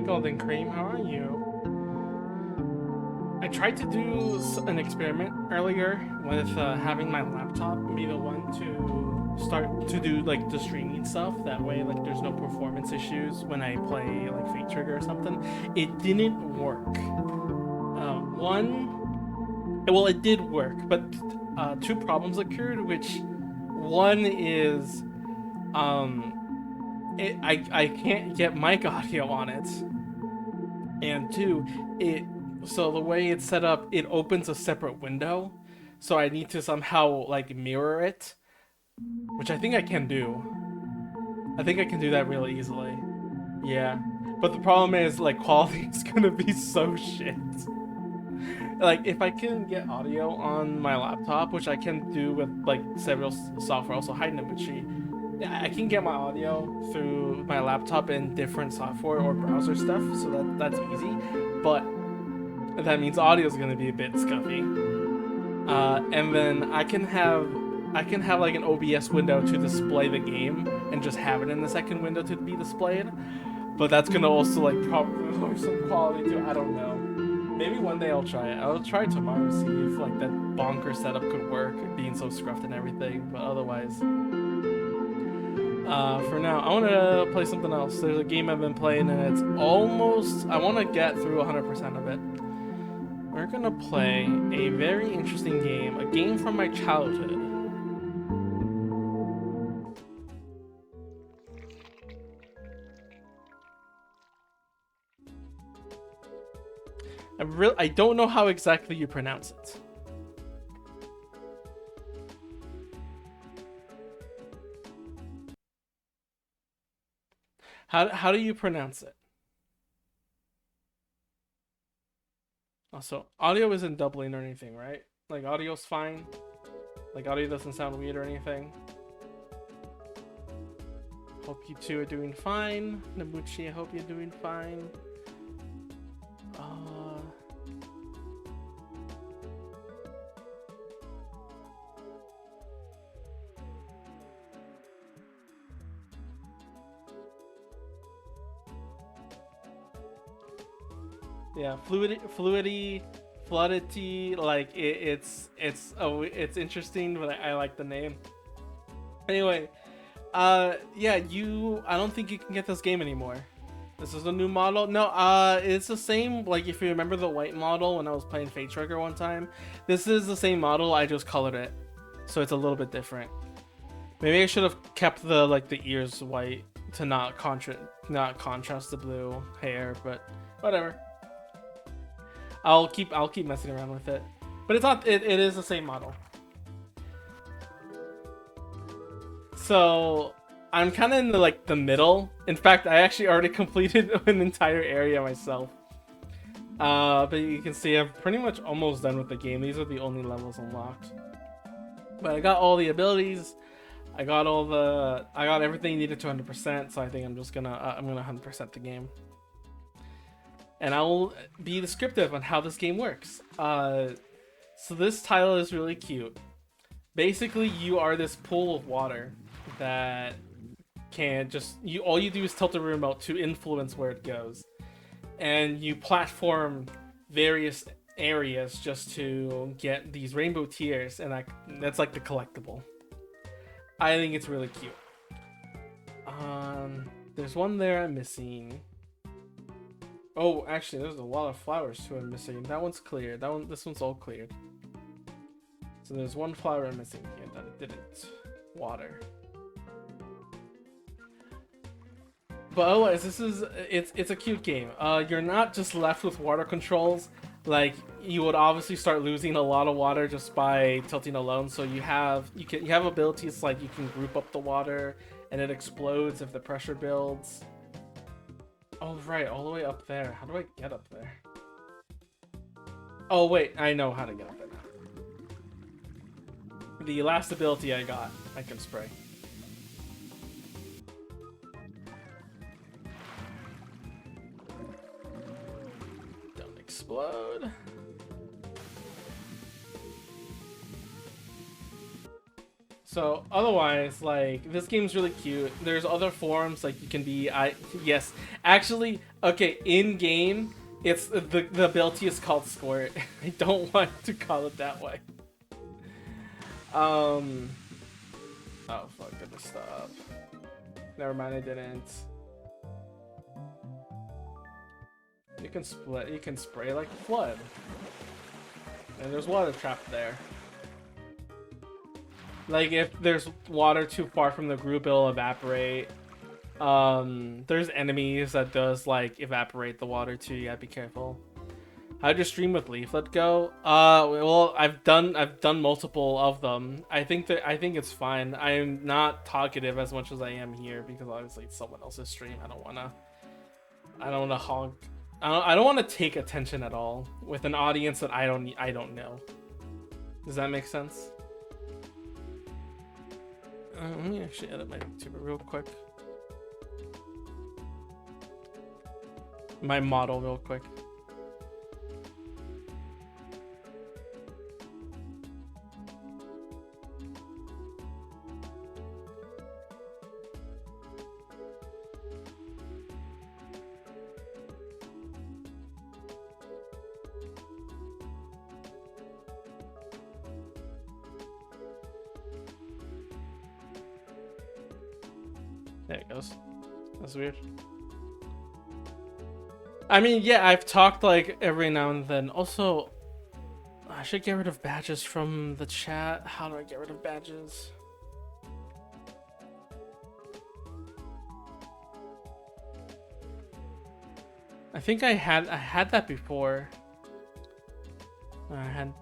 Golden Cream. How are you? I tried to do an experiment earlier with having my laptop be the one to start to do like the streaming stuff. That way, like, there's no performance issues when I play like Fate Trigger or something. It didn't work. Well, it did work, but two problems occurred. Which one is, I can't get mic audio on it, and two, it so the way it's set up, it opens a separate window, so I need to somehow like mirror it, which I think I can do. I think I can do that really easily. Yeah, but the problem is like quality is gonna be so shit. Like, if I can get audio on my laptop, which I can do with like several software, also hi Namuchi, I can get my audio through my laptop in different software or browser stuff, so that's easy. But that means audio is gonna be a bit scuffy. And then I can have like an OBS window to display the game and just have it in the second window to be displayed. But that's gonna also like probably lose some quality too. I don't know. Maybe one day I'll try it. I'll try it tomorrow, see if like that bonker setup could work, being so scruffed and everything. But otherwise, for now, I want to play something else. There's a game I've been playing, and it's almost. I want to get through 100% of it. We're gonna play a very interesting game, a game from my childhood. I don't know how exactly you pronounce it. How do you pronounce it? Also, audio isn't doubling or anything, right? Like, audio's fine. Like, audio doesn't sound weird or anything. Hope you two are doing fine. Namuchi, I hope you're doing fine. Yeah, fluidity, like it's interesting, but I like the name. Anyway, yeah, I don't think you can get this game anymore. This is a new model. No, it's the same. Like, if you remember the white model when I was playing Fate Trigger one time, this is the same model. I just colored it, so it's a little bit different. Maybe I should have kept the ears white to not contrast the blue hair, but whatever. I'll keep messing around with it, but it's not. It is the same model. So I'm kind of in the middle. In fact, I actually already completed an entire area myself. But you can see I'm pretty much almost done with the game. These are the only levels unlocked. But I got all the abilities. I got everything needed to 100%. So I think I'm just gonna 100% the game. And I will be descriptive on how this game works. So this title is really cute. Basically, you are this pool of water that can all you do is tilt the remote to influence where it goes. And you platform various areas just to get these rainbow tears, and that's like the collectible. I think it's really cute. There's one there I'm missing. Oh, actually, there's a lot of flowers too I'm missing. That one's cleared. This one's all cleared. So there's one flower I'm missing here that it didn't water. But otherwise, it's a cute game. You're not just left with water controls. Like, you would obviously start losing a lot of water just by tilting alone. So you have abilities like you can group up the water and it explodes if the pressure builds. Oh, right, all the way up there. How do I get up there? Oh, wait, I know how to get up there now. The last ability I got, I can spray. Don't explode. So otherwise, like, this game's really cute. There's other forms, like you can be yes. Actually, okay, in game, it's the ability is called Squirt. I don't want to call it that way. Oh fuck, gotta stop. Never mind, I didn't. You can split, you can spray like a flood. And there's water trapped there. Like, if there's water too far from the group, it'll evaporate. There's enemies that does, like, evaporate the water too. You gotta be careful. How'd your stream with Leaflet go? Well, I've done multiple of them. I think it's fine. I'm not talkative as much as I am here because obviously it's someone else's stream. I don't wanna hog. I don't want to take attention at all with an audience that I don't know. Does that make sense? Let me actually edit my YouTuber real quick. My model real quick. There it goes. That's weird. I mean, yeah, I've talked like every now and then. Also, I should get rid of badges from the chat. How do I get rid of badges? I think I had that before. I had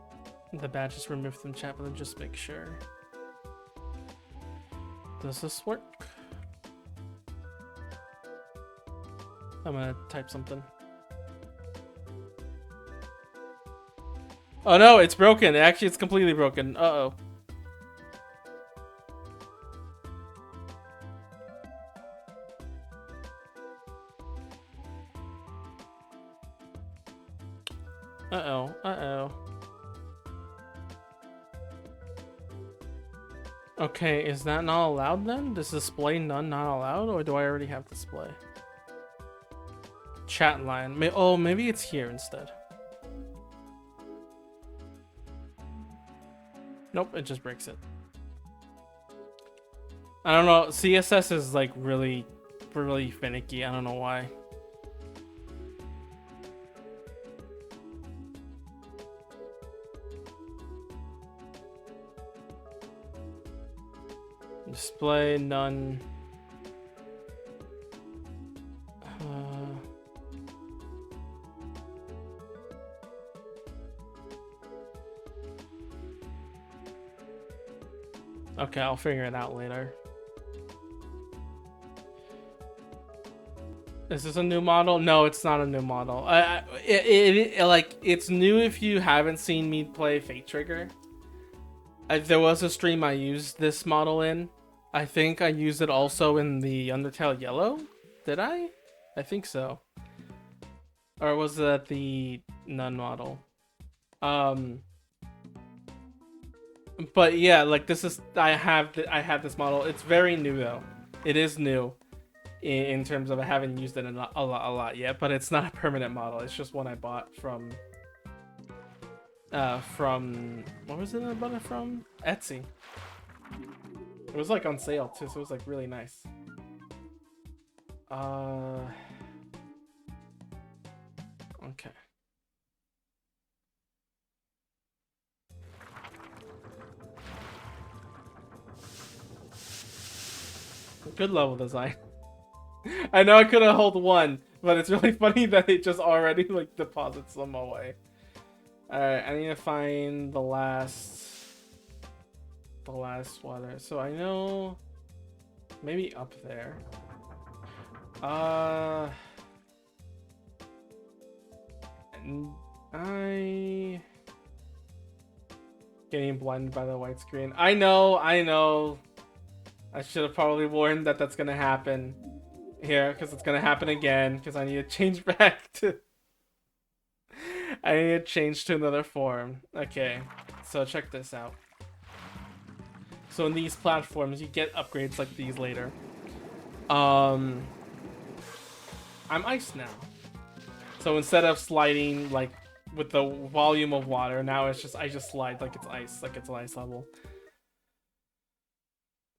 the badges removed from chat, but then just make sure. Does this work? I'm gonna type something. Oh no, it's broken. Actually, it's completely broken. Uh-oh. Uh-oh. Uh-oh. Okay, is that not allowed then? Does display none not allowed, or do I already have display? Chat line. Oh, maybe it's here instead. Nope, it just breaks it. I don't know. CSS is like really finicky. I don't know why. Display none. Okay, I'll figure it out later. Is this a new model? No, it's not a new model. Like, it's new if you haven't seen me play Fate Trigger. There was a stream I used this model in. I think I used it also in the Undertale Yellow. Did I? I think so. Or was that the Nun model? But yeah, like this is I have this model. It's very new though. It is new in terms of I haven't used it a lot yet, but it's not a permanent model. It's just one I bought from what was it I bought it from? Etsy. It was like on sale too, so it was like really nice. Okay. Good level design. I know I could have held one, but it's really funny that it just already like deposits them away. Alright, I need to find the last water. So I know maybe up there. And I getting blinded by the white screen. I know. I should have probably warned that that's gonna happen here, because it's gonna happen again, because I need to change back to I need to change to another form. Okay, so check this out. So in these platforms, you get upgrades like these later. I'm iced now. So instead of sliding like with the volume of water, now it's just I just slide like it's ice, like it's an ice level.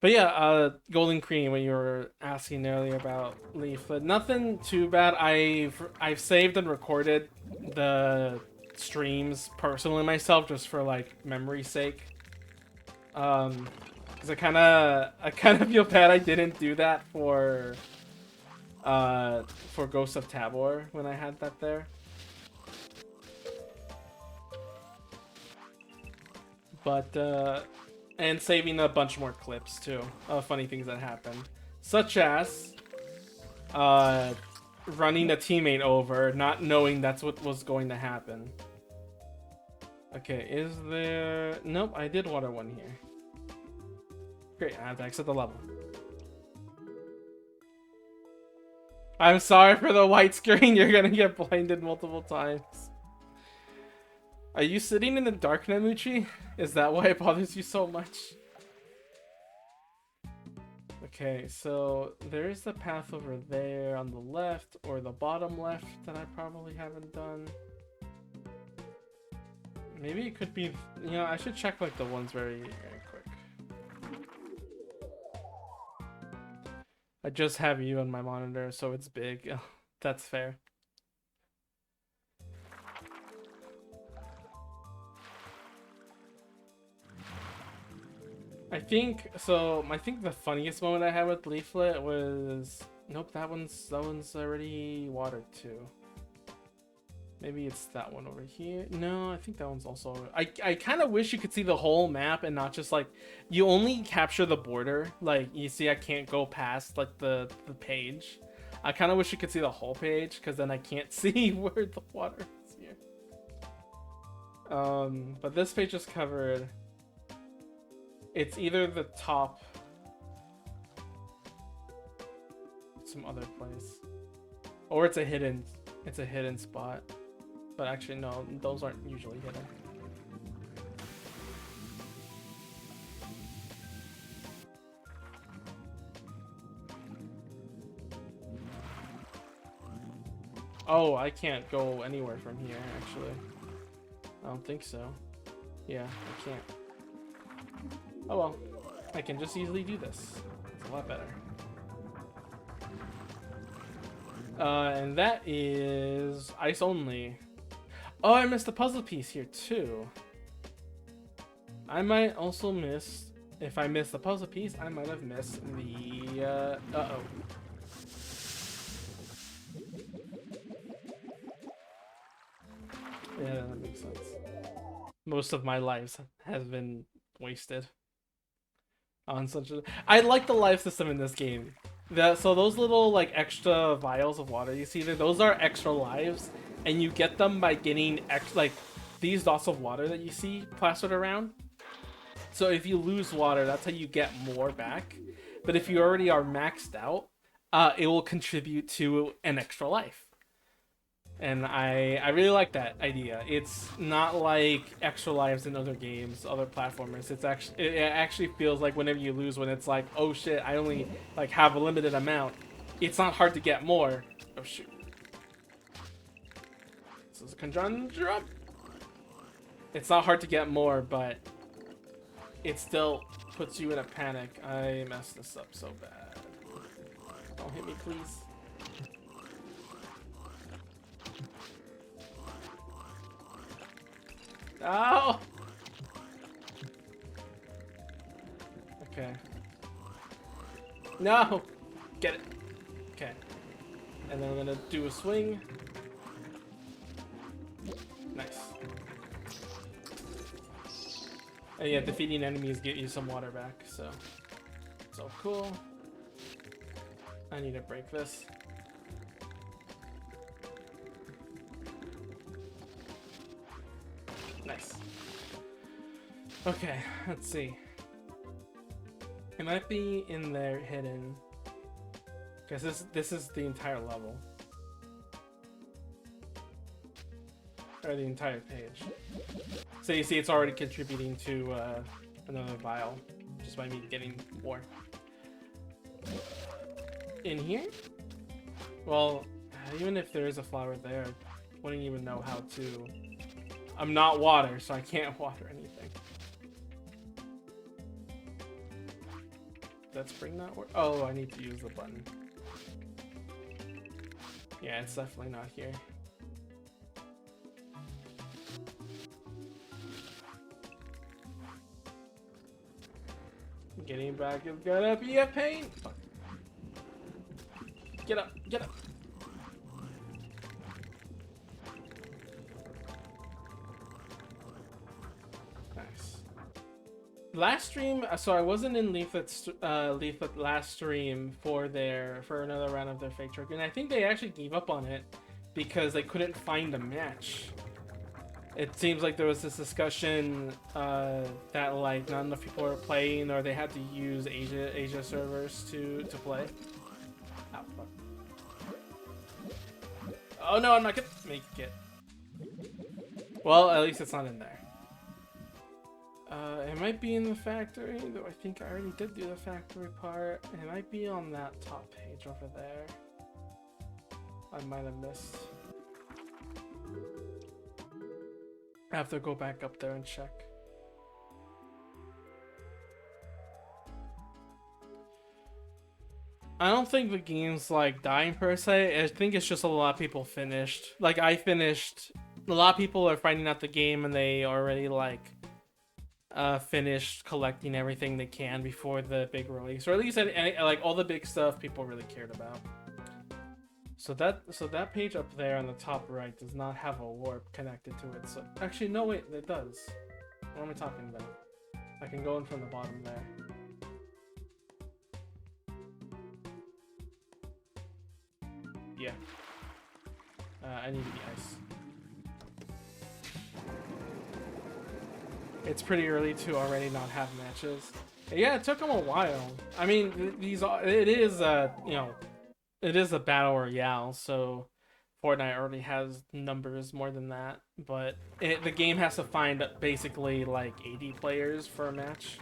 But yeah, Golden Cream, when you were asking earlier about Leaf, but nothing too bad. I've saved and recorded the streams personally myself just for like memory's sake. Because I kind of feel bad I didn't do that for Ghost of Tabor when I had that there. But and saving a bunch more clips too of funny things that happened, such as running a teammate over, not knowing that's what was going to happen. Okay, is there... Nope, I did water one here. Great, I have to exit the level. I'm sorry for the white screen, you're gonna get blinded multiple times. Are you sitting in the dark, Namuchi? Is that why it bothers you so much? Okay, so there's the path over there on the left, or the bottom left, that I probably haven't done. Maybe it could be... You know, I should check like the ones very quick. I just have you on my monitor, so it's big. That's fair. I think the funniest moment I had with Leaflet was... Nope, that one's already watered too. Maybe it's that one over here. No, I think that one's also... I kind of wish you could see the whole map and not just like... You only capture the border. Like, you see I can't go past like the page. I kind of wish you could see the whole page, because then I can't see where the water is here. But this page is covered... It's either the top... Some other place. Or it's a hidden spot. But actually no, those aren't usually hidden. Oh, I can't go anywhere from here, actually. I don't think so. Yeah, I can't. Oh well, I can just easily do this. It's a lot better. And that is ice only. Oh, I missed a puzzle piece here too. I might also miss... If I missed the puzzle piece, I might have missed the... Uh-oh. Yeah, that makes sense. Most of my lives has been wasted on such a... I like the life system in this game. So those little like extra vials of water you see there, those are extra lives, and you get them by getting like these dots of water that you see plastered around. So if you lose water, that's how you get more back. But if you already are maxed out, it will contribute to an extra life. And I really like that idea. It's not like extra lives in other games, other platformers. It actually feels like whenever you lose, when it's like, oh shit, I only like have a limited amount. It's not hard to get more. Oh shoot. This is a conundrum. It's not hard to get more, but it still puts you in a panic. I messed this up so bad. Don't hit me, please. Oh! Okay. No! Get it. Okay. And then I'm gonna do a swing. Nice. And yeah, defeating enemies get you some water back, so... So cool. I need to break this. Nice. Okay, let's see. It might be in there hidden, because this is the entire level, or the entire page. So you see, it's already contributing to another vial. just by me getting more. In here? Well, even if there is a flower there, I wouldn't even know how to. I'm not water, so I can't water anything. That spring not work? Oh, I need to use the button. Yeah, it's definitely not here. Getting back is gonna be a pain. Fuck. Get up, get up. Nice. Last stream, so I wasn't in Leaflet's Leaflet last stream for another round of their fake trick, and I think they actually gave up on it because they couldn't find a match. It seems like there was this discussion that like not enough people were playing, or they had to use Asia servers to play. Oh, fuck. Oh no, I'm not gonna make it. Well, at least it's not in there. It might be in the factory, though I think I already did do the factory part. It might be on that top page over there. I might have missed. I have to go back up there and check. I don't think the game's like dying per se. I think it's just a lot of people finished. Like I finished. A lot of people are finding out the game and they already like finished collecting everything they can before the big release, or at least like all the big stuff people really cared about. So that page up there on the top right does not have a warp connected to it. So actually, no, wait, it does. What am I talking about? I can go in from the bottom there. Yeah. I need the ice. It's pretty early to already not have matches. Yeah, it took them a while. I mean, it is you know, it is a battle royale, so Fortnite already has numbers more than that. But the game has to find basically like 80 players for a match,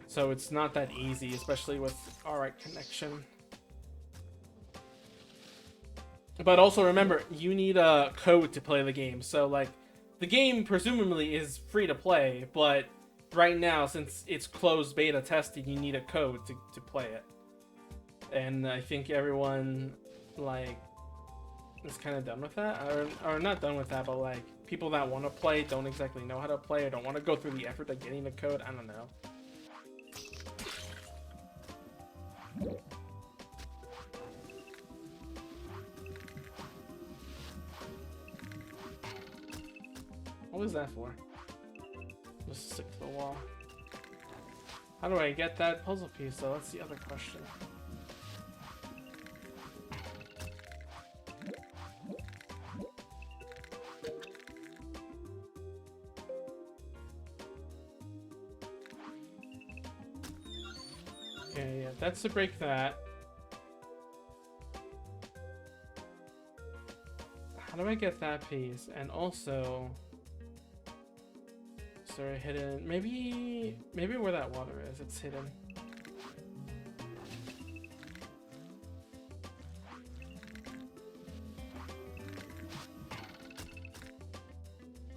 so it's not that easy, especially with alright connection. But also remember, you need a code to play the game. So like, the game presumably is free to play, but right now, since it's closed beta testing, you need a code to play it. And I think everyone like is kind of done with that, or not done with that, but like people that want to play don't exactly know how to play, or don't want to go through the effort of getting the code. I don't know. What was that for? Just stick to the wall. How do I get that puzzle piece though? That's the other question. Okay, yeah, that's to break that. How do I get that piece? And also, is there a hidden? Maybe where that water is, it's hidden.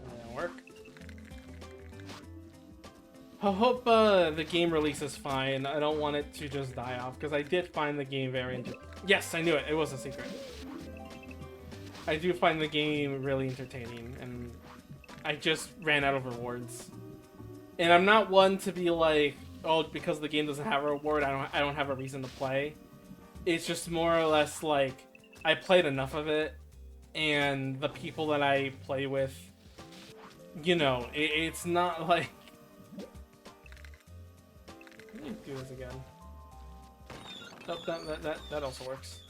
That didn't work. I hope the game release is fine. I don't want it to just die off, because I did find the game very Yes, I knew it. It was a secret. I do find the game really entertaining, and I just ran out of rewards. And I'm not one to be like, oh, because the game doesn't have a reward, I don't have a reason to play. It's just more or less like I played enough of it, and the people that I play with, you know, it's not like. Let me do this again. Oh, that also works.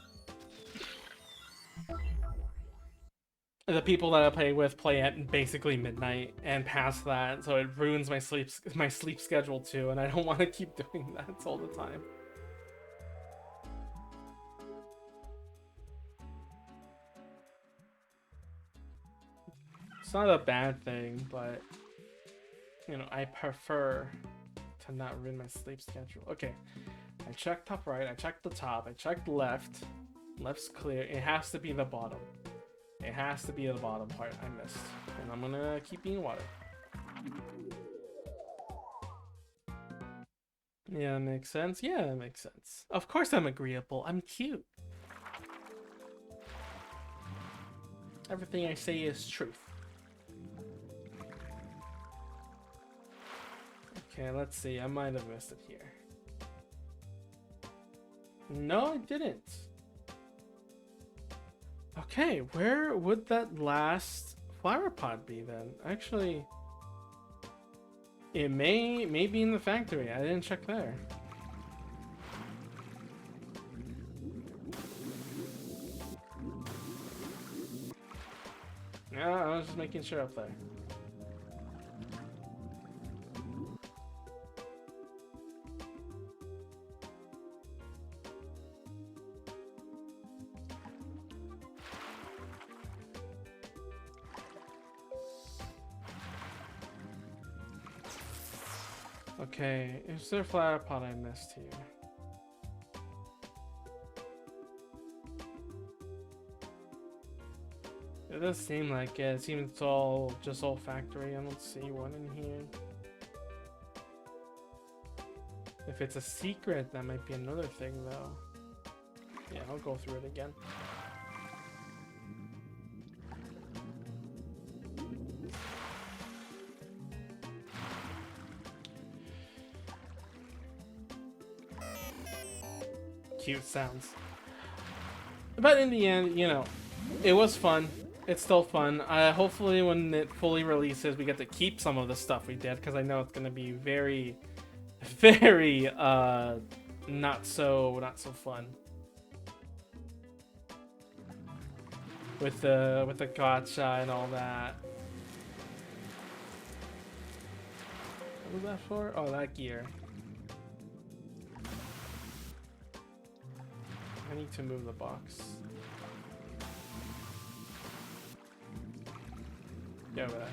The people that I play with play at basically midnight and past that, so it ruins my sleep schedule too, and I don't want to keep doing that all the time. It's not a bad thing, but you know, I prefer to not ruin my sleep schedule. Okay, I checked top right, I checked the top, I checked left. Left's clear. It has to be the bottom. It has to be the bottom part I missed. And I'm gonna keep eating water. Yeah, that makes sense. Yeah, that makes sense. Of course I'm agreeable. I'm cute. Everything I say is truth. Okay, let's see. I might have missed it here. No, I didn't. Okay, where would that last flower pot be then? Actually, it may be in the factory. I didn't check there. Yeah, I was just making sure up there. Okay, is there a flower pot I missed here? It does seem like it. It seems it's all just all factory. I don't see one in here. If it's a secret, that might be another thing though. Yeah, I'll go through it again. Cute sounds. But in the end, you know, it was fun. It's still fun. Hopefully when it fully releases, we get to keep some of the stuff we did, because I know it's going to be very, very not so fun. With the gacha and all that. What was that for? Oh, that gear. I need to move the box. Get over there.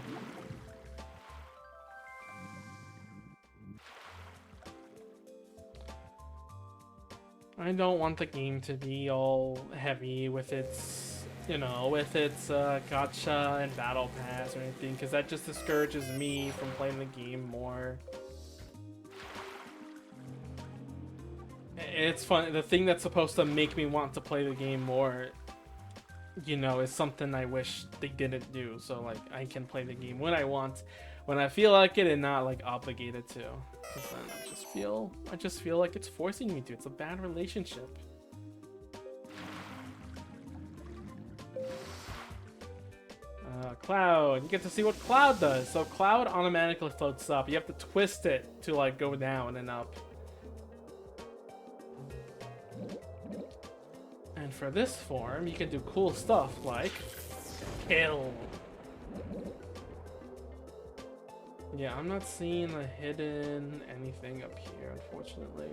I don't want the game to be all heavy with its, you know, with its gacha and battle pass or anything, because that just discourages me from playing the game more. It's fun. The thing that's supposed to make me want to play the game more, you know, is something I wish they didn't do. So like, I can play the game when I want, when I feel like it, and not like obligated to. Because then I just feel like it's forcing me to. It's a bad relationship. Cloud. You get to see what Cloud does. So Cloud automatically floats up. You have to twist it to like go down and up. And for this form, you can do cool stuff like kill. Yeah, I'm not seeing a hidden anything up here, unfortunately.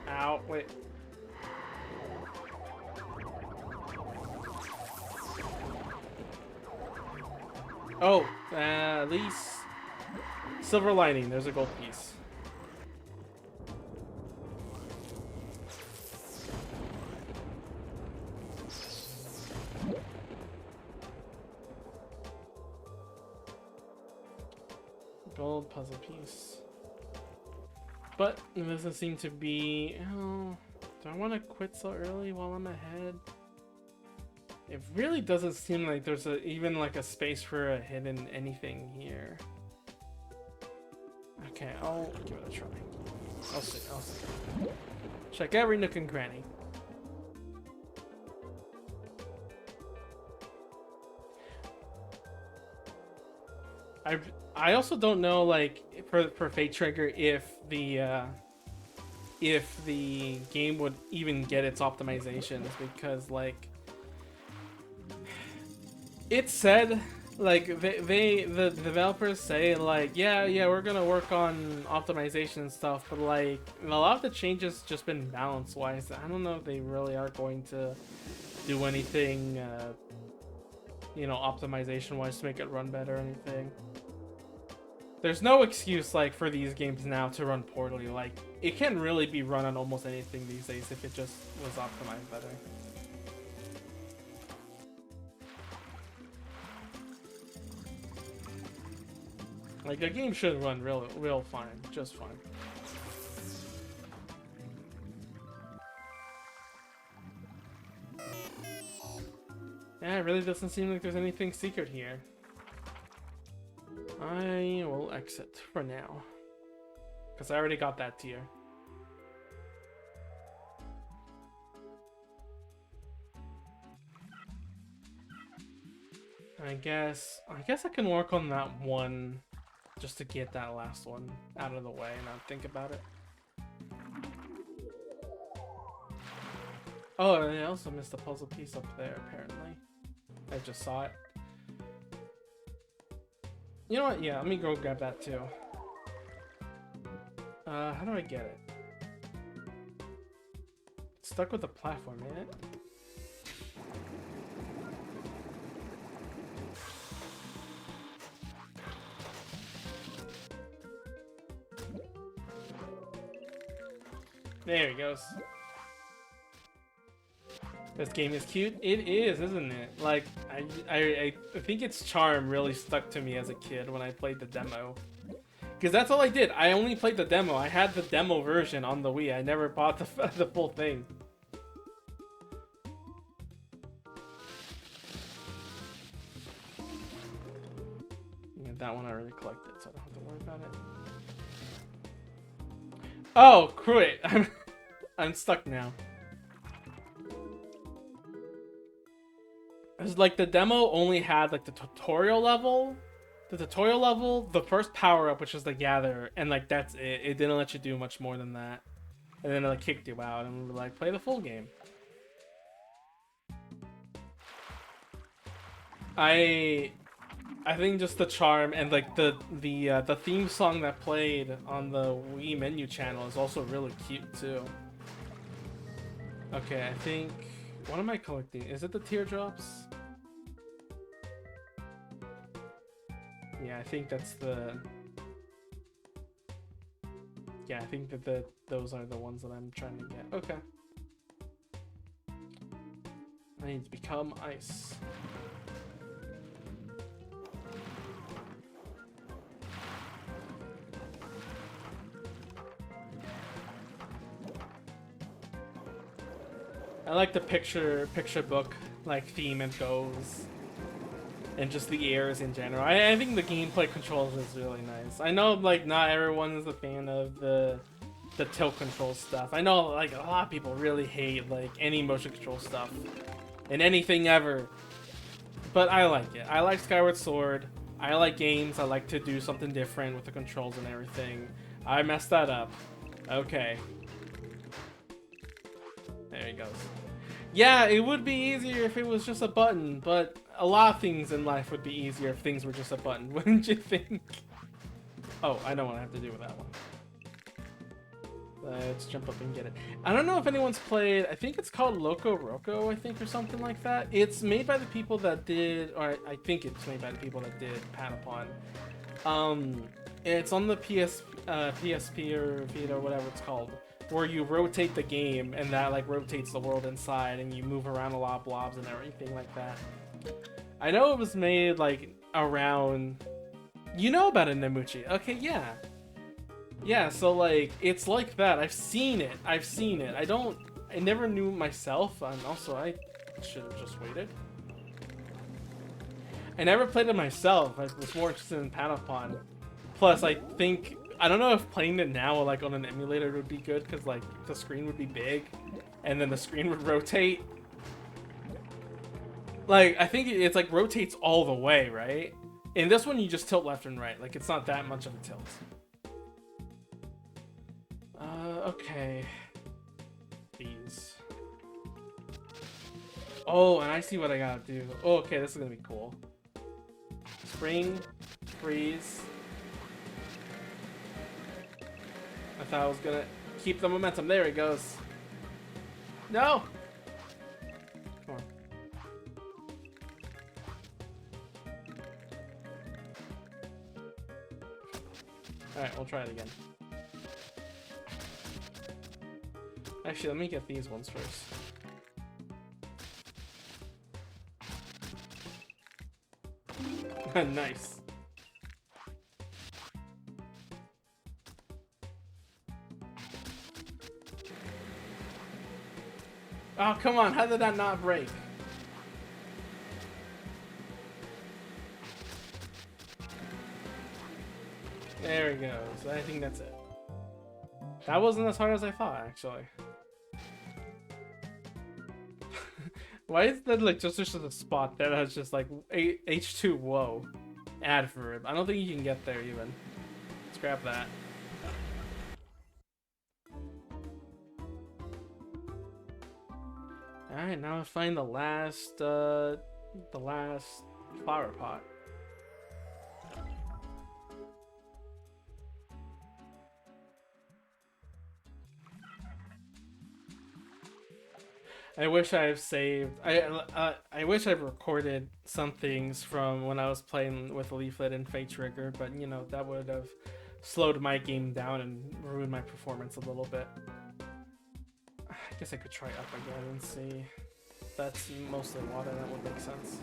Ow, wait. Oh, at least silver lining. There's a gold piece. Gold puzzle piece. But it doesn't seem to be... Oh, do I want to quit so early while I'm ahead? It really doesn't seem like there's even like a space for a hidden anything here. Okay, I'll give it a try. I'll see. Check every nook and cranny. I also don't know, like, for Fate Trigger, if the game would even get its optimizations, because like it said, like the developers say like yeah we're gonna work on optimization and stuff, but like a lot of the changes just been balance wise. I don't know if they really are going to do anything you know, optimization wise to make it run better or anything. There's no excuse like for these games now to run poorly. Like it can really be run on almost anything these days if it just was optimized better. Like the game should run real fine, just fine. Yeah, it really doesn't seem like there's anything secret here. I will exit for now. Because I already got that tier. I guess I can work on that one just to get that last one out of the way and not think about it. Oh, and I also missed a puzzle piece up there, apparently. I just saw it. You know what? Yeah, let me go grab that too. How do I get it? It's stuck with the platform, ain't it? There he goes. This game is cute. It is, isn't it? Like, I think its charm really stuck to me as a kid when I played the demo. Because that's all I did. I only played the demo. I had the demo version on the Wii. I never bought the full thing. Yeah, that one I already collected, so I don't have to worry about it. Oh, screw it. I'm stuck now. It's like the demo only had like the tutorial level, the first power up, which is the gather, and like that's it. It didn't let you do much more than that, and then it like kicked you out and we were like, play the full game. I think just the charm and like the theme song that played on the Wii menu channel is also really cute too. Okay, I think, what am I collecting? Is it the teardrops? Yeah, I think that's the... Yeah, I think that those are the ones that I'm trying to get. Okay. I need to become ice. I like the picture book like theme it goes, and just the airs in general. I think the gameplay controls is really nice. I know like not everyone is a fan of the tilt control stuff. I know like a lot of people really hate like any motion control stuff in anything ever, but I like it. I like Skyward Sword. I like games. I like to do something different with the controls and everything. I messed that up. Okay. There he goes. Yeah, it would be easier if it was just a button, but a lot of things in life would be easier if things were just a button, wouldn't you think? Oh, I know what I have to do with that one. Let's jump up and get it. I don't know if anyone's played, I think it's called Loco Roco, I think, or something like that. It's made by the people that did, or I think it's made by the people that did Patapon. It's on the PSP or Vita, whatever it's called, where you rotate the game and that like rotates the world inside and you move around a lot of blobs and everything like that. I know it was made like around, you know about it, Nemuchi. Okay, yeah. Yeah, so like it's like that. I've seen it. I never knew myself, and also I should have just waited. I never played it myself. I was more interested in Patapon. Plus, I don't know if playing it now like on an emulator would be good, because like the screen would be big and then the screen would rotate. Like I think it's like rotates all the way, right? In this one you just tilt left and right. Like it's not that much of a tilt. Okay. These. Oh, and I see what I gotta do. Oh, okay, this is gonna be cool. Spring, freeze. I thought I was gonna keep the momentum. There it goes. No! Come on. Alright, we'll try it again. Actually, let me get these ones first. Nice. Oh, come on. How did that not break? There we go. So I think that's it. That wasn't as hard as I thought, actually. Why is that like just a spot that has just like H2 whoa adverb? I don't think you can get there even. Scrap that. Alright, now I find the last flower pot. I wish I've saved. I wish I've recorded some things from when I was playing with Leaflet and Fate Trigger, but you know that would have slowed my game down and ruined my performance a little bit. I guess I could try up again and see. That's mostly water. That would make sense.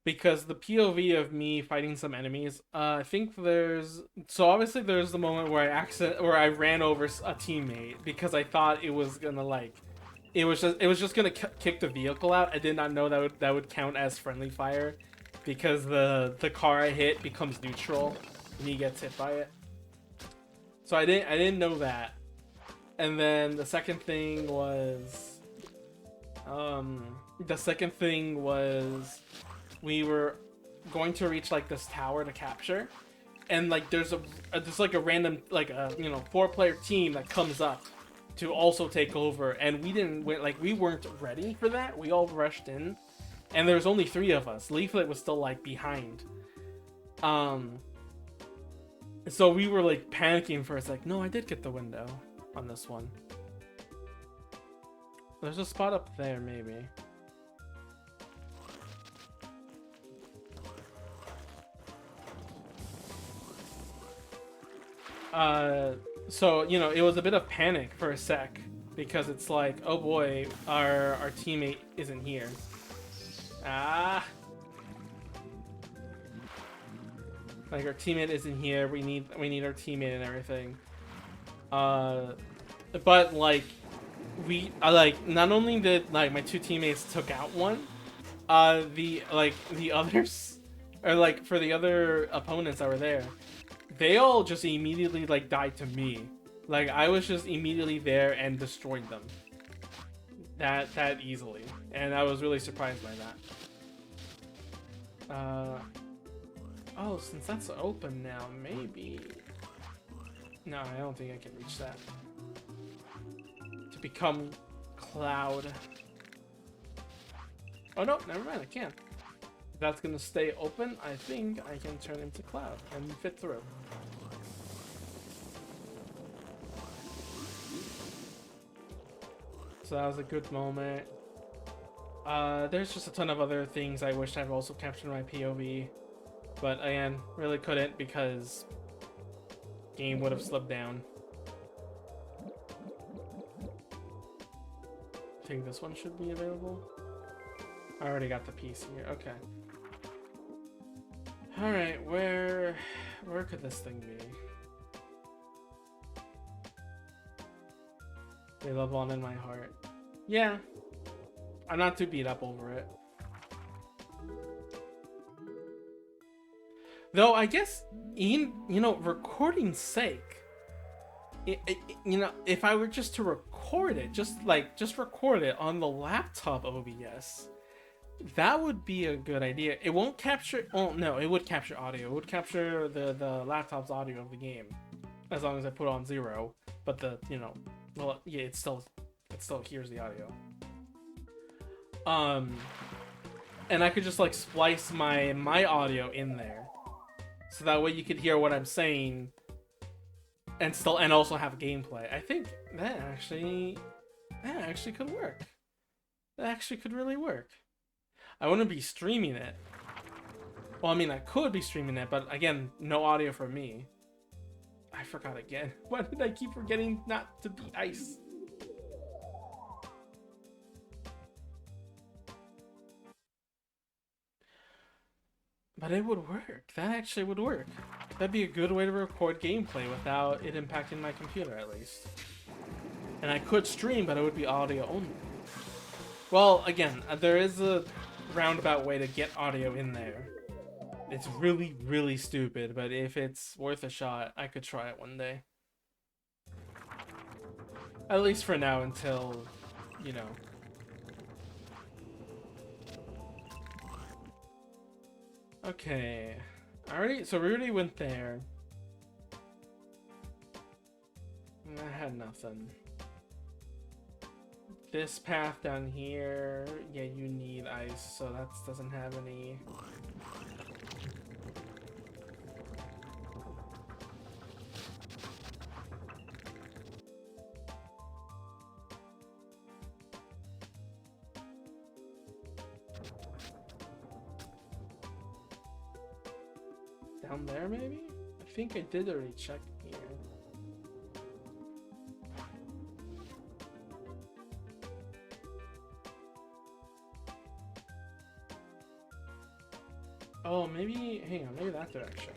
Because the POV of me fighting some enemies, I think so obviously there's the moment where I ran over a teammate because I thought it was gonna like, it was just gonna kick the vehicle out. I did not know that would count as friendly fire, because the car I hit becomes neutral when he gets hit by it. So I didn't know that. And then the second thing was, we were going to reach like this tower to capture, and like there's like a random like a 4-player team that comes up to also take over, and we weren't ready for that. We all rushed in, and there was only 3 of us. Leaflet was still like behind. So we were like panicking for a sec. No, I did get the window on this one. There's a spot up there maybe. So, you know, it was a bit of panic for a sec, because it's like, oh boy, our teammate isn't here. Ah! Like, our teammate isn't here, we need our teammate and everything. But, like, not only did, like, my 2 teammates took out one, the others, or, like, for the other opponents that were there, they all just immediately like died to me. Like I was just immediately there and destroyed them. That easily. And I was really surprised by that. Oh, since that's open now, maybe. No, I don't think I can reach that. To become Cloud. Oh no, never mind, I can't. If that's gonna stay open, I think I can turn into Cloud and fit through. So that was a good moment. There's just a ton of other things I wish I've also captured in my POV, but again, really couldn't because game would have slipped down. I think this one should be available. I already got the piece here. Okay. All right, where could this thing be? They live on in my heart. Yeah, I'm not too beat up over it. Though I guess, recording's sake, if I were just to record it, just record it on the laptop OBS, that would be a good idea. It won't capture. Oh no, it would capture audio. It would capture the laptop's audio of the game, as long as I put on 0. But well, yeah, it still hears the audio. And I could just like splice my audio in there, so that way you could hear what I'm saying, and also have gameplay. I think that actually could work. That actually could really work. I wouldn't be streaming it. Well, I mean, I could be streaming it, but again, no audio from me. I forgot again. Why did I keep forgetting not to be ice? But it would work. That actually would work. That'd be a good way to record gameplay without it impacting my computer, at least. And I could stream, but it would be audio only. Well, again, there is a roundabout way to get audio in there. It's really, really stupid, but if it's worth a shot, I could try it one day. At least for now, until, you know. Okay. So we already went there. And I had nothing. This path down here, yeah, you need ice, so that doesn't have any. Down there, maybe? I think I did already check here. Oh, maybe, hang on, maybe that direction.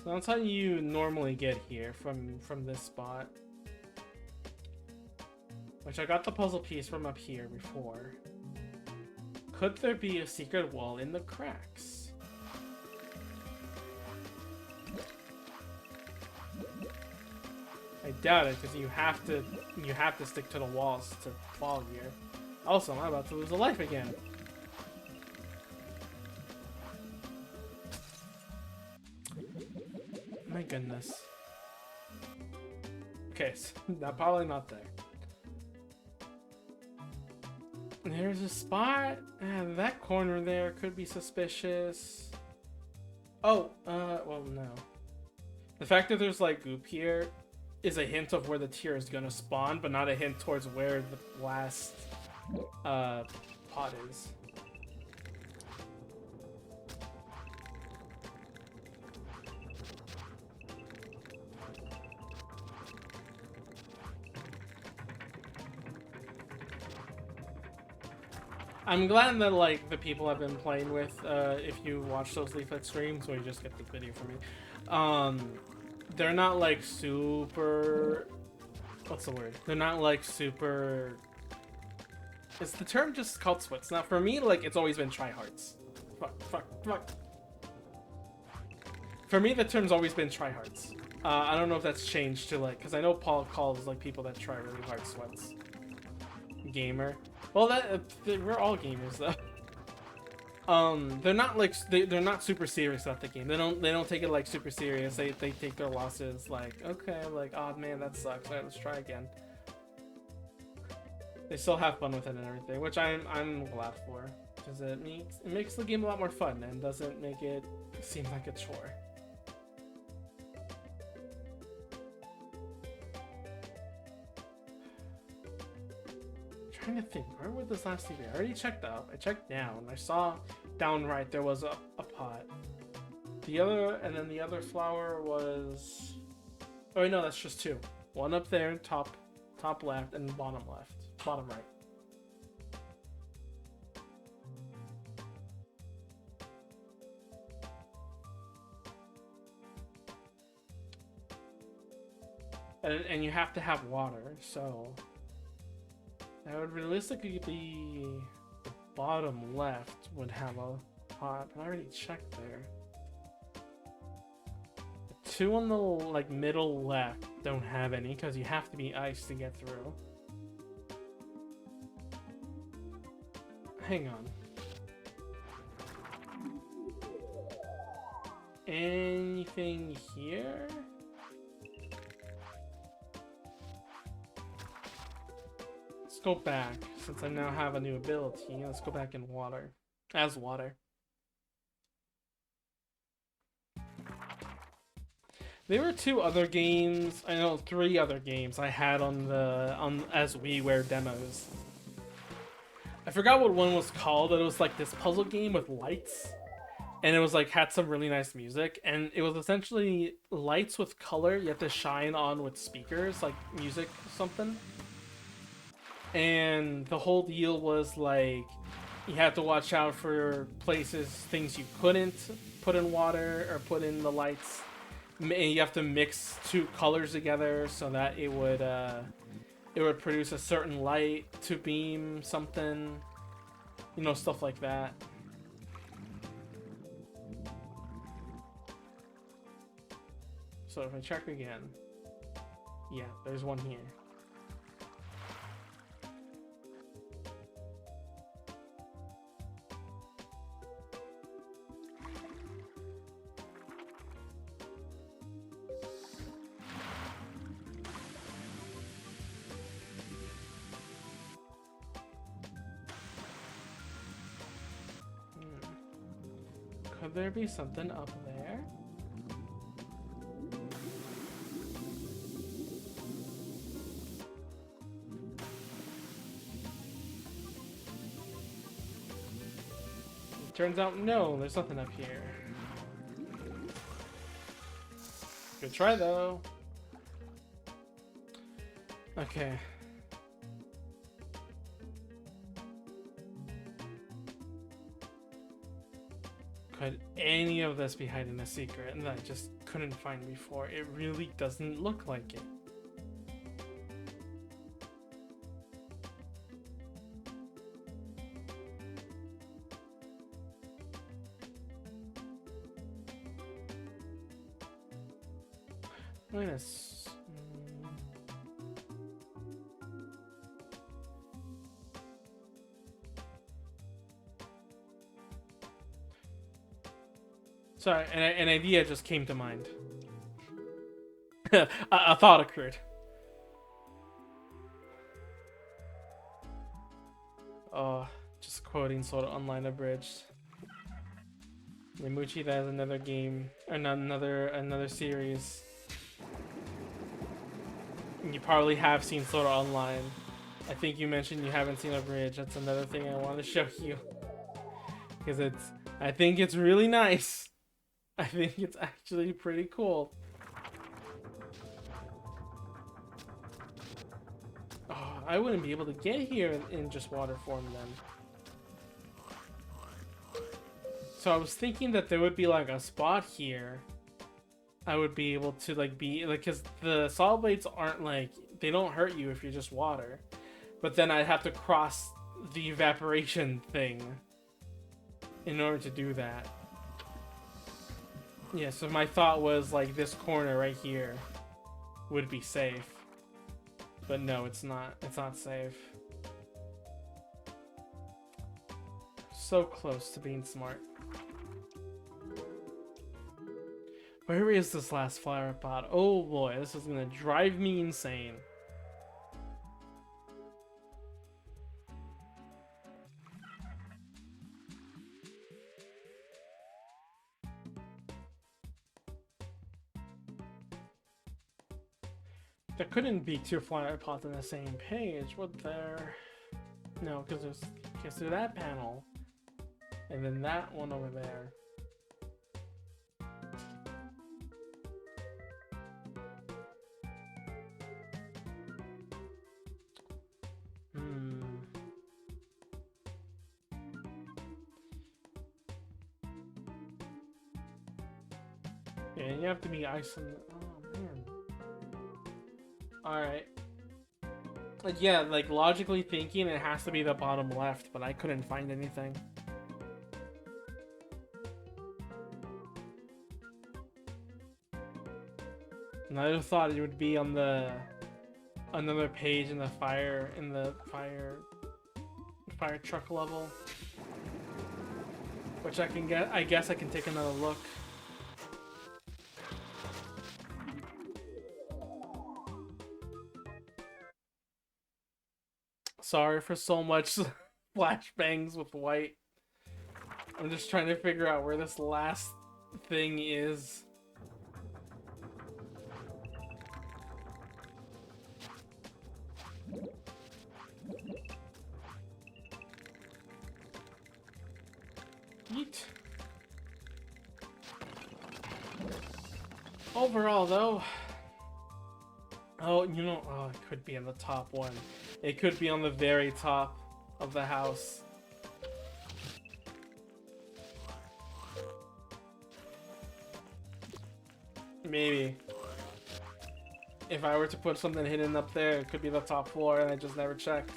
So that's how you normally get here from this spot. Which I got the puzzle piece from up here before. Could there be a secret wall in the cracks? I doubt it, because you have to stick to the walls to fall here. Also, I'm about to lose a life again. My goodness. Okay, so probably not there. There's a spot. That corner there could be suspicious. Oh, well, no. The fact that there's like goop here is a hint of where the tier is gonna spawn, but not a hint towards where the last pot is. I'm glad that like the people I've been playing with, if you watch those Leaflet streams, or you just get the video from me, they're not like super. What's the word? They're not like super. Is the term just called sweats? Now for me, like it's always been tryhards. Fuck. For me, the term's always been tryhards. I don't know if that's changed to like, because I know Paul calls like people that try really hard sweats. Gamer. Well, we're all gamers though. They're not like they're not super serious about the game. They don't take it like super serious. They take their losses like, okay, like, oh man, that sucks. All right, let's try again. They still have fun with it and everything, which I'm glad for, because it makes the game a lot more fun and doesn't make it seem like a chore. Trying to think, where would this last be? I already checked up. I checked down. I saw down right there was a pot. The other flower was. Oh wait, no, that's just two. One up there, top left, and bottom right. And you have to have water, so. That would realistically be the bottom left would have a pot, but I already checked there. The two on the like middle left don't have any because you have to be ice to get through. Hang on. Anything here? Let's go back. Since I now have a new ability, let's go back in water. As water. There were 2 other games, I know 3 other games I had as wiiware demos. I forgot what one was called, but it was like this puzzle game with lights. And it was like had some really nice music, and it was essentially lights with color you have to shine on with speakers, like music or something. And the whole deal was like you had to watch out for places, things you couldn't put in water or put in the lights. And you have to mix 2 colors together so that it would produce a certain light to beam something, you know, stuff like that. So if I check again, yeah, there's one here. Could there be something up there? Turns out, no, there's nothing up here. Good try, though. Okay. Could any of this be hiding a secret that I just couldn't find before? It really doesn't look like it. Wait a Sorry, an idea just came to mind. a thought occurred. Oh, just quoting Sword Art Online Abridged. Yamuchi, that is another game, or another series. You probably have seen Sword Art Online. I think you mentioned you haven't seen Abridged. That's another thing I want to show you. Because I think it's really nice. I think it's actually pretty cool. Oh, I wouldn't be able to get here in just water form then. So I was thinking that there would be like a spot here I would be able to like be like, because the solid blades aren't like, they don't hurt you if you're just water, but then I'd have to cross the evaporation thing in order to do that. Yeah, so my thought was like this corner right here would be safe, but no, it's not. It's not safe. So close to being smart. Where is this last flower pot? Oh boy, this is gonna drive me insane. There couldn't be 2 flower pots on the same page, would there? No, because there's that panel, and then that one over there. Yeah, you have to be ice and... Oh, man. Alright. Like, yeah, like, logically thinking, it has to be the bottom left, but I couldn't find anything. And I just thought it would be on the... another page in the fire truck level. Which I can get... I guess I can take another look. Sorry for so much flashbangs with white. I'm just trying to figure out where this last thing is. Yeet. Overall, though, oh, you know, oh, it could be in the top one. It could be on the very top of the house. Maybe. If I were to put something hidden up there, it could be the top floor, and I just never checked.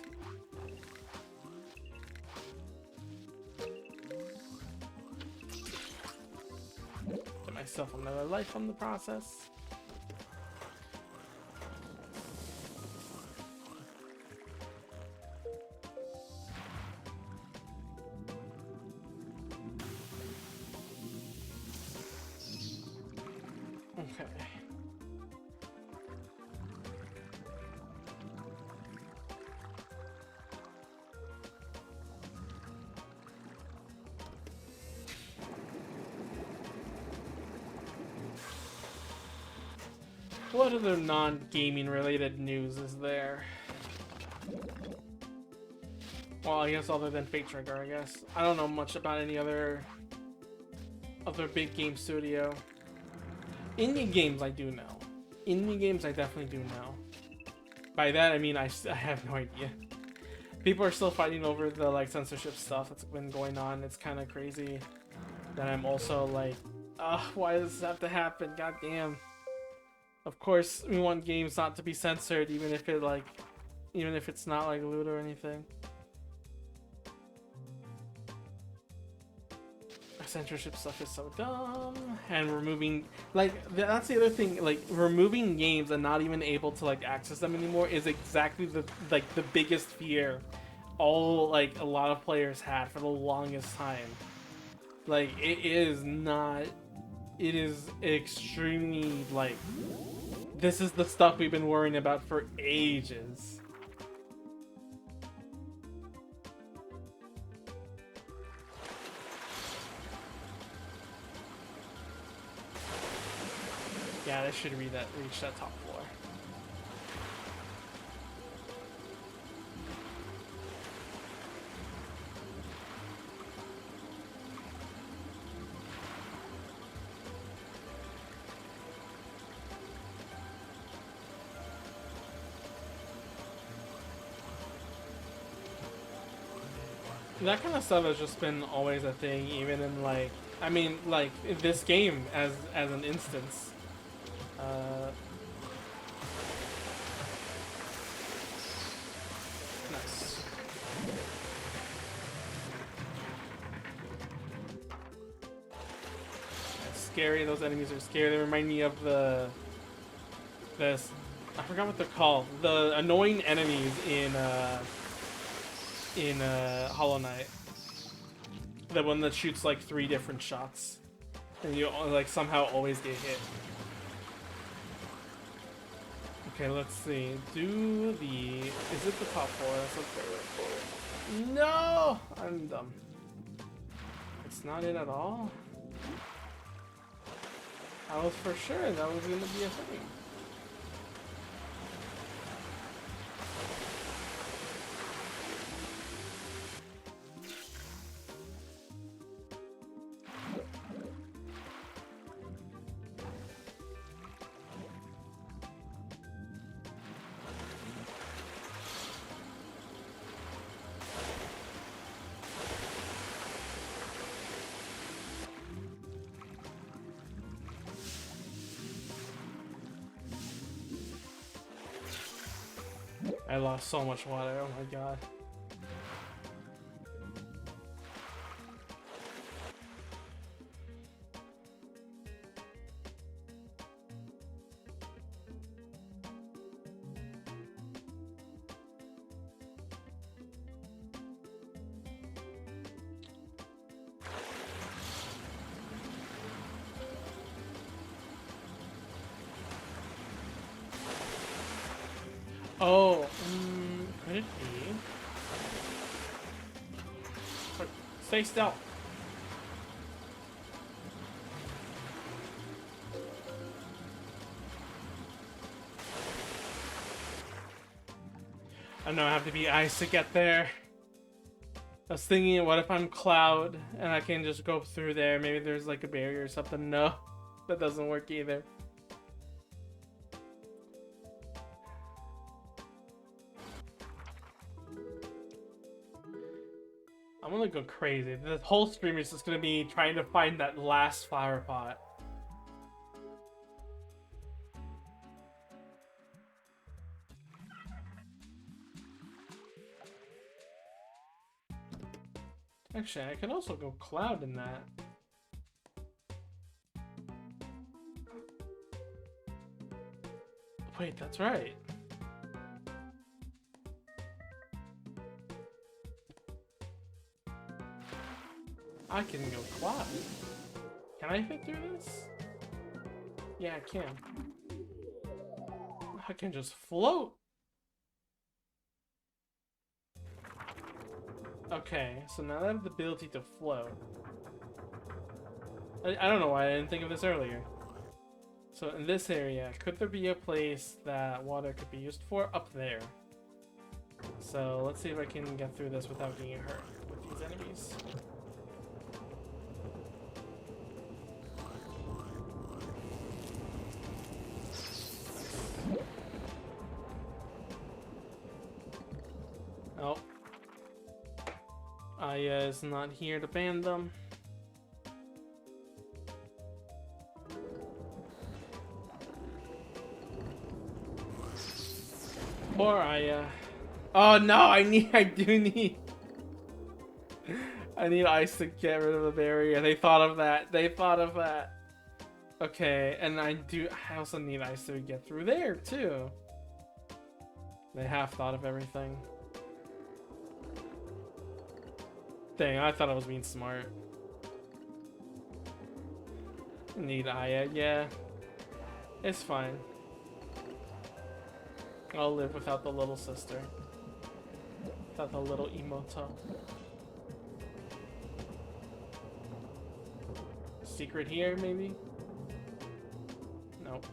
Get myself another life on the process. Okay. What other non-gaming related news is there? Well, I guess other than Fate Trigger, I guess. I don't know much about any other big game studio. Indie games I do know. Indie games I definitely do know. By that I mean I have no idea. People are still fighting over the like censorship stuff that's been going on. It's kind of crazy that I'm also like, why does this have to happen? God damn. Of course, we want games not to be censored, even if it's not like loot or anything. Censorship stuff is so dumb, and removing that's the other thing. Like removing games and not even able to like access them anymore is exactly the biggest fear a lot of players had for the longest time. Like it is extremely like. This is the stuff we've been worrying about for ages. Yeah, this should reach that top floor. That kind of stuff has just been always a thing, even in like, I mean, like in this game as an instance. Nice. It's scary. Those enemies are scary. They remind me of this. I forgot what they're called. The annoying enemies in Hollow Knight. The one that shoots like 3 different shots, and you like somehow always get hit. Okay, let's see. Is it the top floor? Let's look for it. No! I'm dumb. It's not it at all? I was for sure that was gonna be a thing. I lost so much water, oh my god. Oh, could should be... Stay still. I know I have to be ice to get there. I was thinking, what if I'm Cloud and I can just go through there? Maybe there's like a barrier or something. No, that doesn't work either. I'm gonna go crazy. The whole stream is just gonna be trying to find that last flower pot. Actually, I could also go Cloud in that. Wait, that's right. I can go Cloud. Can I fit through this? Yeah, I can. I can just float. Okay, so now I have the ability to float. I don't know why I didn't think of this earlier. So in this area, could there be a place that water could be used for? Up there. So let's see if I can get through this without getting hurt with these enemies. Oh. Aya is not here to ban them. Poor Aya. Oh no, I do need I need ice to get rid of the barrier. They thought of that. They thought of that. Okay, and I also need ice to get through there too. They have thought of everything. Dang, I thought I was being smart. Need Aya, yeah. It's fine. I'll live without the little sister. Without the little emoto. Secret here, maybe? Nope.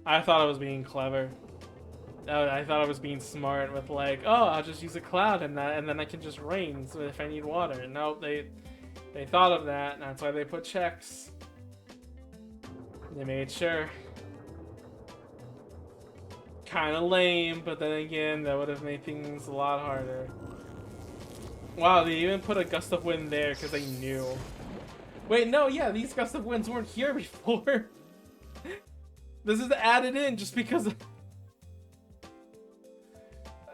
I thought I was being clever. I thought I was being smart with like, oh, I'll just use a cloud and then I can just rain so if I need water. No, they thought of that, and that's why they put checks. They made sure. Kinda lame, but then again, that would have made things a lot harder. Wow, they even put a gust of wind there because they knew. Wait, no, yeah, these gust of winds weren't here before. This is added in just because of...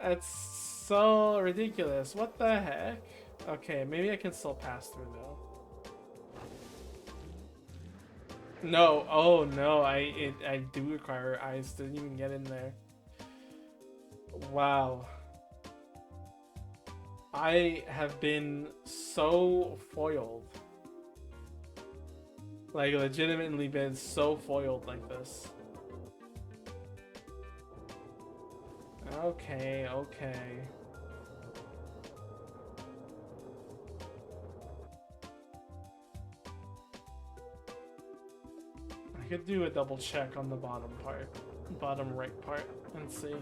That's so ridiculous. What the heck? Okay, maybe I can still pass through though. No, oh no, I do require ice. Didn't even get in there. Wow. I have been so foiled. Like, legitimately been so foiled like this. Okay, okay. I could do a double check on the bottom part, bottom right part, and see.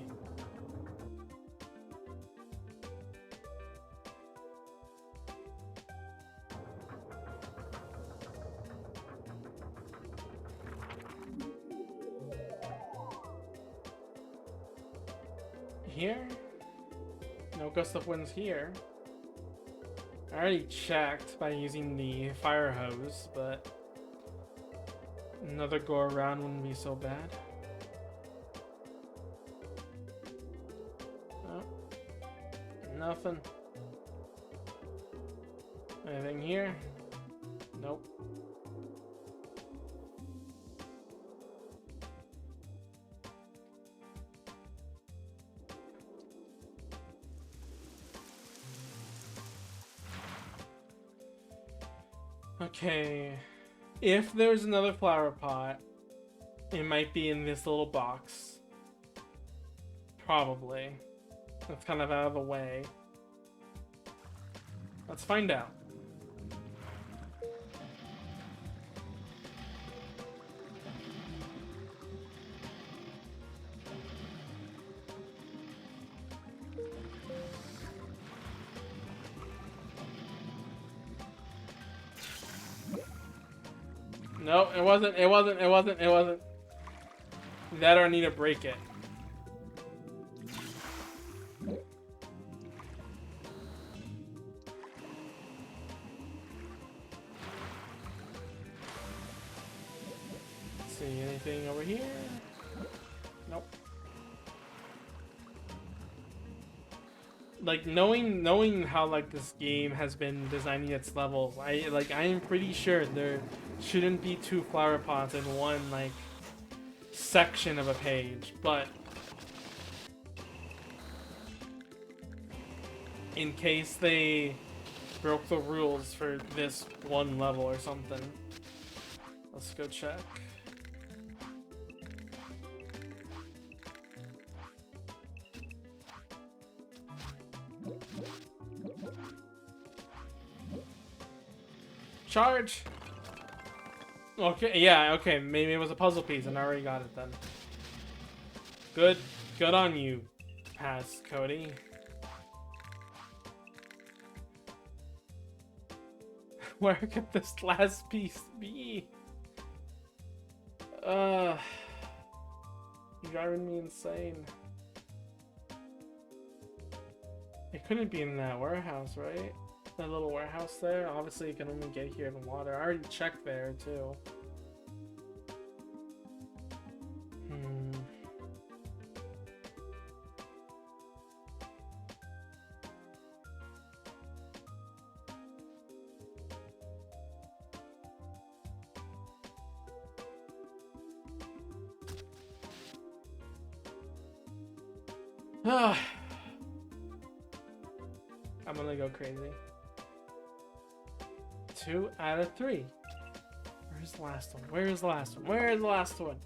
Here? No gust of winds here. I already checked by using the fire hose, but another go around wouldn't be so bad. Oh, nothing. Anything here? Nope. Okay, if there's another flower pot, it might be in this little box. Probably. That's kind of out of the way. Let's find out. No, it wasn't. That or I need to break it. See anything over here? Nope. Like knowing how like this game has been designing its levels, I am pretty sure there shouldn't be 2 flower pots in one like section of a page, but in case they broke the rules for this one level or something. Let's go check. Charge! Okay, yeah, okay, maybe it was a puzzle piece and I already got it then. Good on you, pass, Cody. Where could this last piece be? You're driving me insane. It couldn't be in that warehouse, right? That little warehouse there. Obviously, you can only get here in water. I already checked there too. I'm gonna go crazy. 2 out of 3. Where's the last one? Where's the last one? Where's the last one?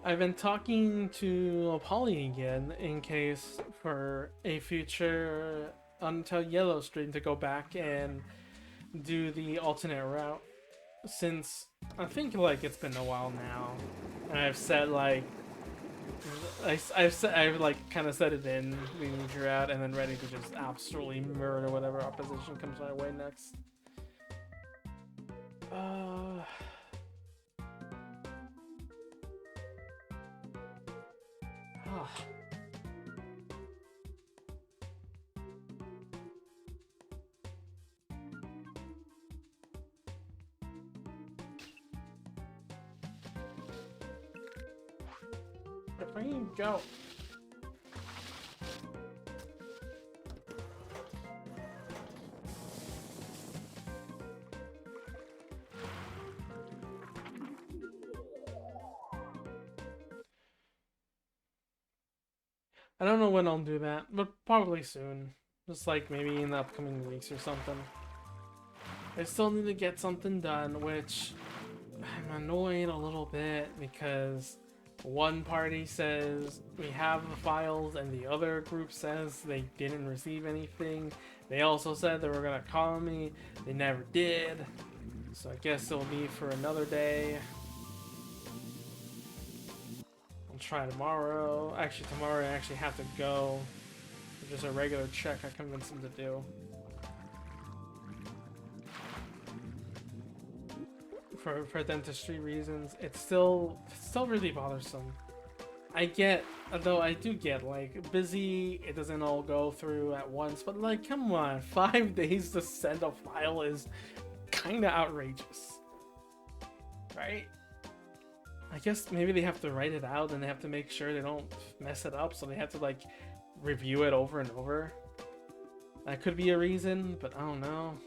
I've been talking to Polly again in case for a future Until Yellow stream to go back and do the alternate route, since I think like it's been a while now, and I've said like I've like kind of set it in the future route and then ready to just absolutely murder whatever opposition comes my way next. Where you go? I don't know when I'll do that, but probably soon. Just like maybe in the upcoming weeks or something. I still need to get something done, which I'm annoyed a little bit because one party says we have the files and the other group says they didn't receive anything. They also said they were gonna call me. They never did. So I guess it'll be for another day. I'll try tomorrow. Actually, tomorrow I actually have to go. Just a regular check I convinced them to do. For dentistry reasons, it's still really bothersome. I get, although I do get like busy, it doesn't all go through at once, but like come on, 5 days to send a file is kind of outrageous, right? I guess maybe they have to write it out and they have to make sure they don't mess it up, so they have to like review it over and over. That could be a reason, but I don't know.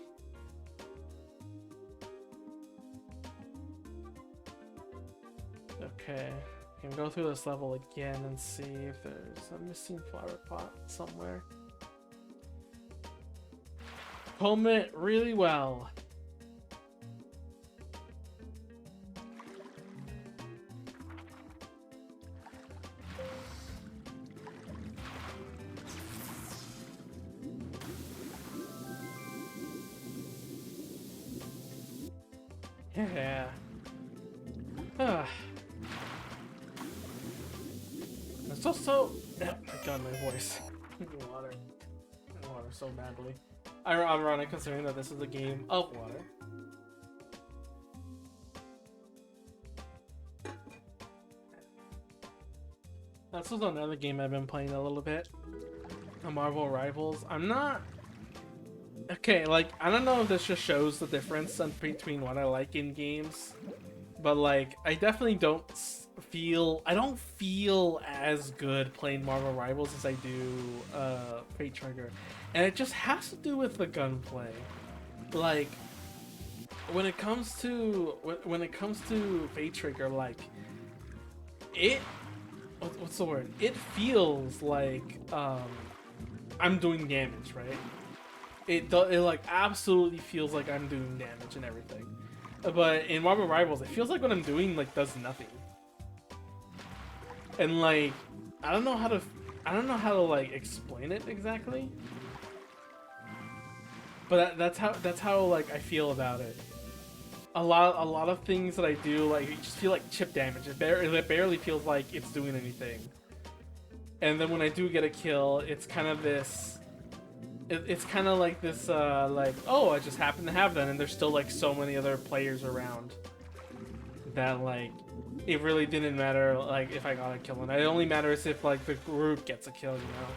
Okay, we can go through this level again and see if there's a missing flower pot somewhere. Comb it really well. Yeah. Ah. It's also... Oh my god, my voice. Water. Water so badly. Ironic considering that this is a game of water. That's also another game I've been playing a little bit. A Marvel Rivals. I'm not... Okay, like, I don't know if this just shows the difference between what I like in games. But, like, I definitely don't feel... I don't feel as good playing Marvel Rivals as I do Fate Trigger. And it just has to do with the gunplay. Like, when it comes to Fate Trigger, like, it... What's the word? It feels like I'm doing damage, right? It like absolutely feels like I'm doing damage and everything. But in Marvel Rivals, it feels like what I'm doing like does nothing. And like I don't know how to like explain it exactly. But that's how like I feel about it. A lot of things that I do, like, you just feel like chip damage. It barely feels like it's doing anything. And then when I do get a kill, it's kind of this... It's kind of like this, like, oh, I just happen to have that, and there's still, like, so many other players around. That, like, it really didn't matter, like, if I got a kill. And it only matters if, like, the group gets a kill, you know?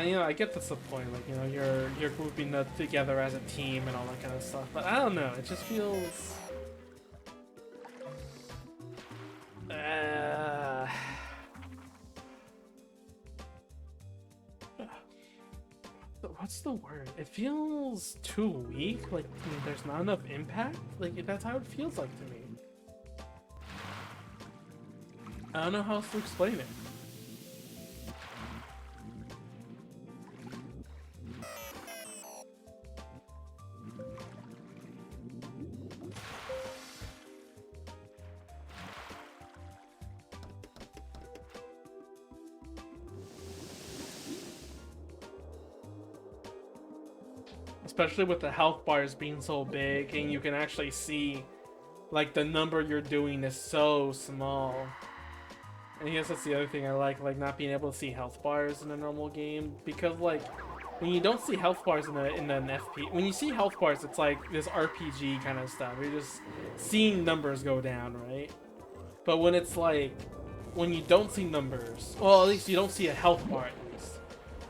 You know, I get that's the point, like, you know, you're grouping together as a team and all that kind of stuff, but I don't know, it just feels... What's the word? It feels too weak, like, there's not enough impact? Like, that's how it feels like to me. I don't know how else to explain it. Especially with the health bars being so big and you can actually see like the number you're doing is so small. And I guess that's the other thing I like not being able to see health bars in a normal game, because like when you don't see health bars in an FP, when you see health bars, it's like this RPG kind of stuff. You're just seeing numbers go down, right? But when it's like when you don't see numbers, well, at least you don't see a health bar at least.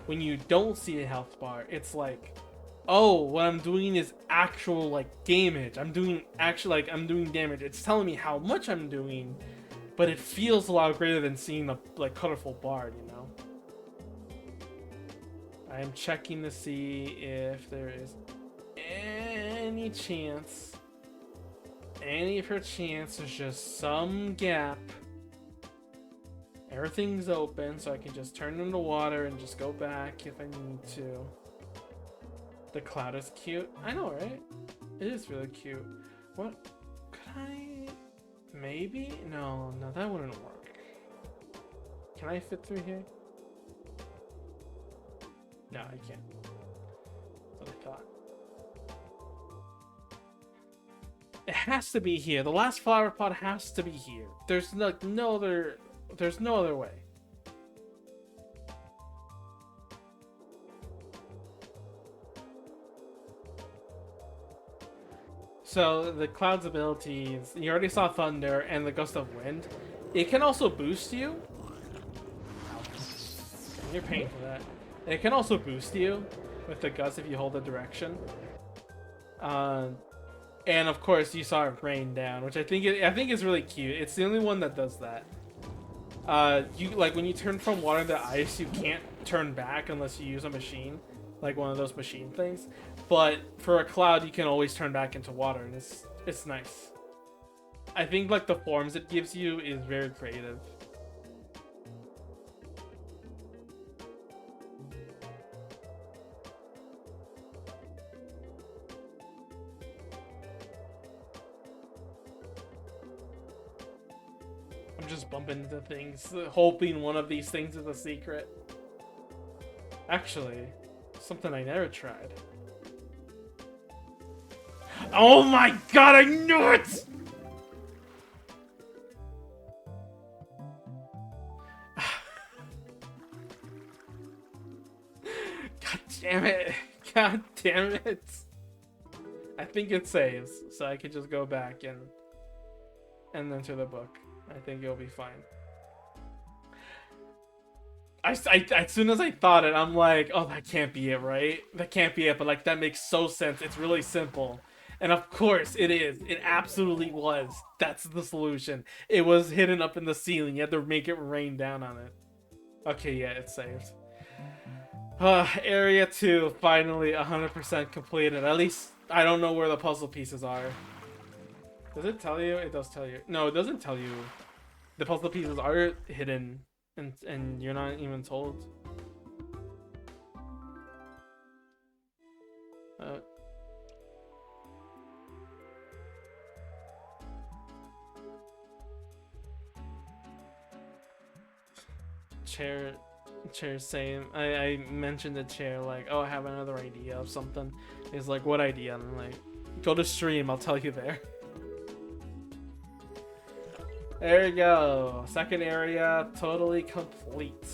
When you don't see a health bar, it's like, oh, what I'm doing is actual like damage. I'm doing damage. It's telling me how much I'm doing, but it feels a lot greater than seeing a like colorful bar, you know? I'm checking to see if there is any chance, any perchance there's just some gap. Everything's open, so I can just turn into water and just go back if I need to. The cloud is cute. I know, right? It is really cute. What? Could I... Maybe? No, that wouldn't work. Can I fit through here? No, I can't. That's what I thought. It has to be here. The last flower pot has to be here. There's like no other... There's no other way. So the cloud's abilities, you already saw thunder and the gust of wind. It can also boost you. You're paying for that. It can also boost you with the gust if you hold the direction. And of course you saw it rain down, which I think is really cute. It's the only one that does that. You like when you turn from water to ice, you can't turn back unless you use a machine, like one of those machine things. But for a cloud, you can always turn back into water, and it's nice. I think like the forms it gives you is very creative. I'm just bumping into things, hoping one of these things is a secret. Actually, something I never tried. Oh my god, I knew it! God damn it. God damn it. I think it saves, so I could just go back and enter the book. I think it'll be fine. As soon as I thought it, I'm like, oh, that can't be it, right? That can't be it, but like, that makes so sense. It's really simple. And of course it is. It absolutely was. That's the solution. It was hidden up in the ceiling. You had to make it rain down on it. Okay, yeah, it's saved. Area 2, finally 100% completed. At least I don't know where the puzzle pieces are. Does it tell you? It does tell you. No, it doesn't tell you. The puzzle pieces are hidden. And you're not even told. Chair saying, I mentioned the chair like, oh, I have another idea of something. He's like, what idea? And I'm like, go to stream, I'll tell you there. There you go. Second area, totally complete.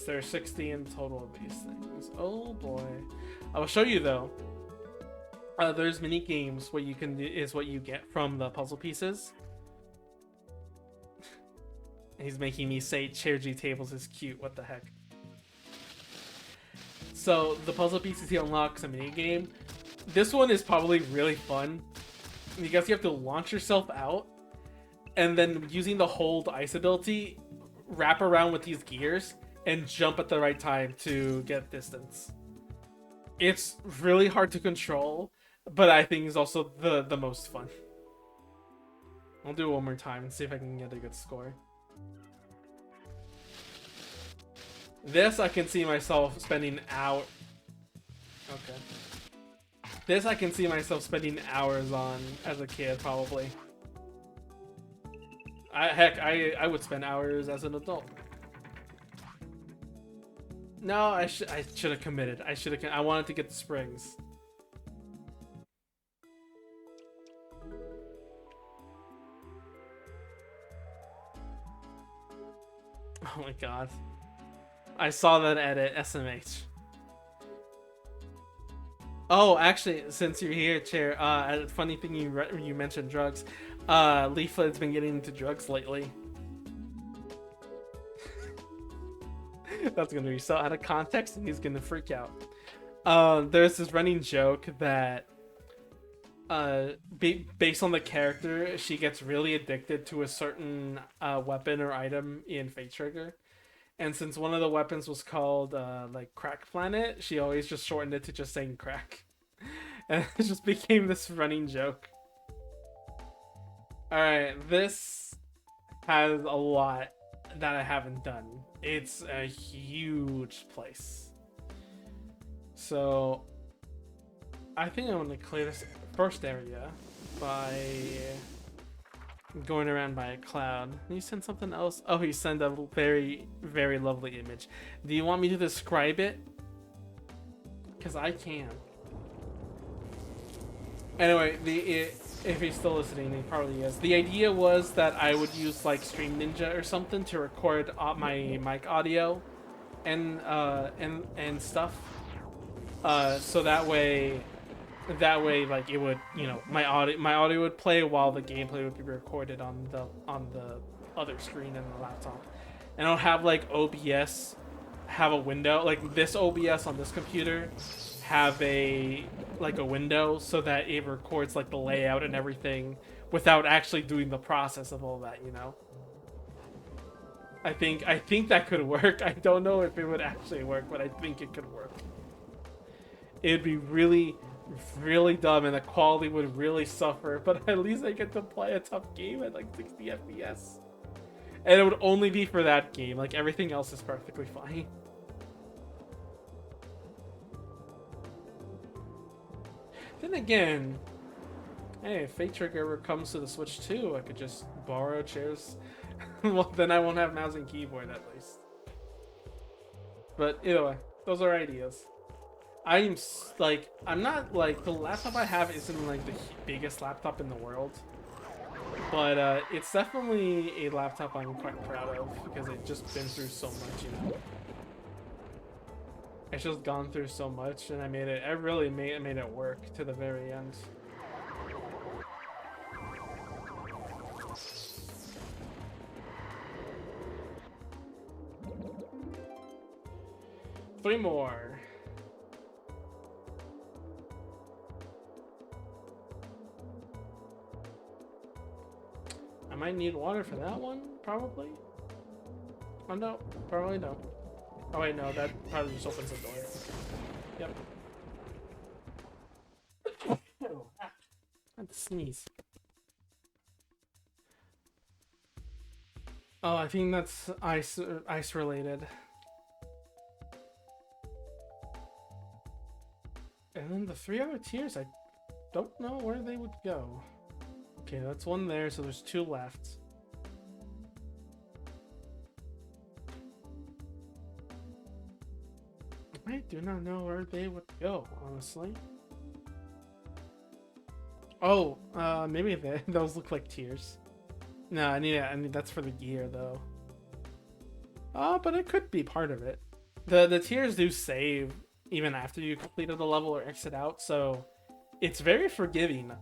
There's 60 in total of these things. Oh boy. I will show you though. There's mini games what you can is what you get from the puzzle pieces. He's making me say chair G tables is cute. What the heck? So the puzzle pieces he unlocks a mini game. This one is probably really fun because you have to launch yourself out and then using the hold ice ability, wrap around with these gears and jump at the right time to get distance. It's really hard to control, but I think it's also the most fun. I'll do it one more time and see if I can get a good score. This I can see myself spending hours. Okay. This I can see myself spending hours on as a kid, probably. Heck, I would spend hours as an adult. No, I should have committed. I wanted to get the springs. Oh my god. I saw that edit, SMH. Oh, actually, since you're here, Chair, funny thing you mentioned drugs. Leaflet's been getting into drugs lately. That's gonna be so out of context and he's gonna freak out. There's this running joke that based on the character, she gets really addicted to a certain weapon or item in Fate Trigger. And since one of the weapons was called like Crack Planet, she always just shortened it to just saying crack. And it just became this running joke. Alright, this has a lot that I haven't done. It's a huge place. So I think I'm gonna clear this first area by going around by a cloud. Can you send something else? Oh, he sent a very, very lovely image. Do you want me to describe it? Because I can. Anyway, if he's still listening, he probably is. The idea was that I would use like Stream Ninja or something to record my mic audio and stuff. So that way like it would, you know, my audio would play while the gameplay would be recorded on the other screen in the laptop. And I'll have like OBS have a window, like this OBS on this computer have a window so that it records like the layout and everything without actually doing the process of all that, you know. I think that could work. I don't know if it would actually work, but I think it could work. It'd be really, really dumb and the quality would really suffer, but at least I get to play a tough game at like 60 FPS. And it would only be for that game, like everything else is perfectly fine. Then again, hey, if Fate Trigger ever comes to the Switch 2, I could just borrow chairs. Well, then I won't have mouse and keyboard at least. But either way, those are ideas. I'm not like the laptop I have isn't like the biggest laptop in the world, but it's definitely a laptop I'm quite proud of because it's just been through so much, you know. It's just gone through so much, and I really made it work to the very end. Three more. I might need water for that one, probably. Oh no, probably don't. Oh wait, no, that probably just opens the door. Yep. I had to sneeze. Oh, I think that's ice related. And then the 3 other tiers, I don't know where they would go. Okay, that's one there, so there's 2 left. I do not know where they would go, honestly. Oh, maybe those look like tiers. No, I mean that's for the gear though. But it could be part of it. The tiers do save even after you completed the level or exit out, so it's very forgiving.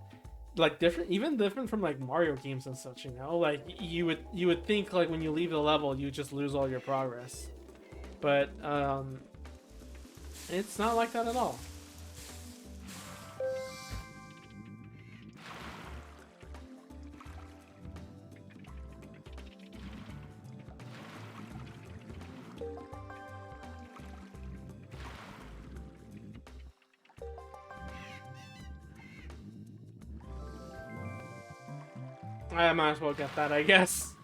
Like even different from like Mario games and such, you know? Like you would think like when you leave the level you just lose all your progress. But it's not like that at all. I might as well get that, I guess.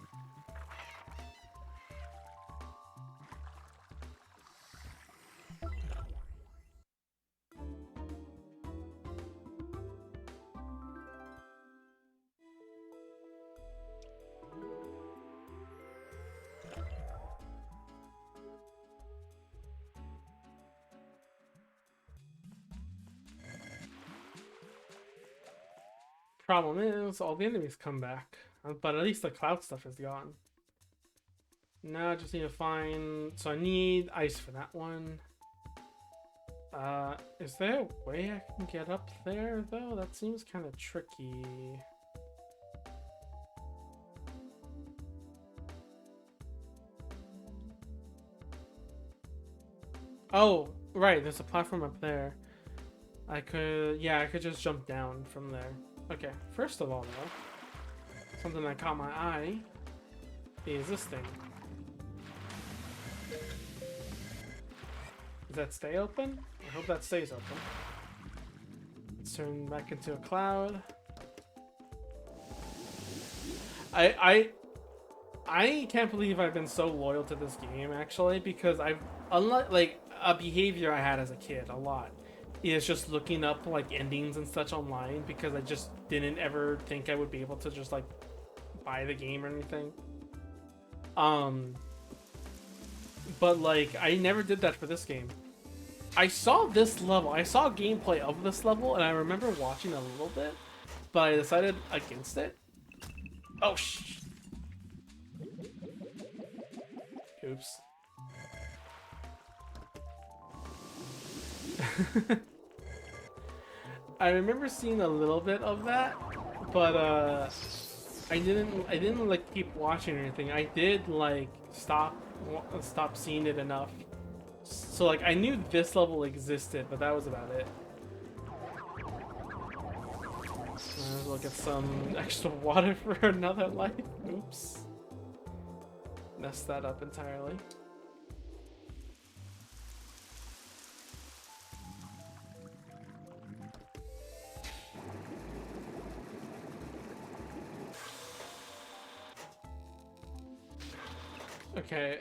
Problem is, all the enemies come back. But at least the cloud stuff is gone. Now I just need to find... So I need ice for that one. Is there a way I can get up there, though? That seems kind of tricky. Oh, right, there's a platform up there. I could just jump down from there. Okay, first of all, though, something that caught my eye is this thing. Does that stay open? I hope that stays open. Let's turn back into a cloud. I can't believe I've been so loyal to this game, actually, because unlike like a behavior I had as a kid a lot is just looking up like endings and such online because I just didn't ever think I would be able to just like buy the game or anything. But like I never did that for this game. I saw this level, I saw gameplay of this level, and I remember watching a little bit, but I decided against it. Oh shh. Oops. I remember seeing a little bit of that, but I didn't like keep watching or anything. I did like stop seeing it enough. So like I knew this level existed, but that was about it. Might as well get some extra water for another life. Oops. Messed that up entirely. Okay,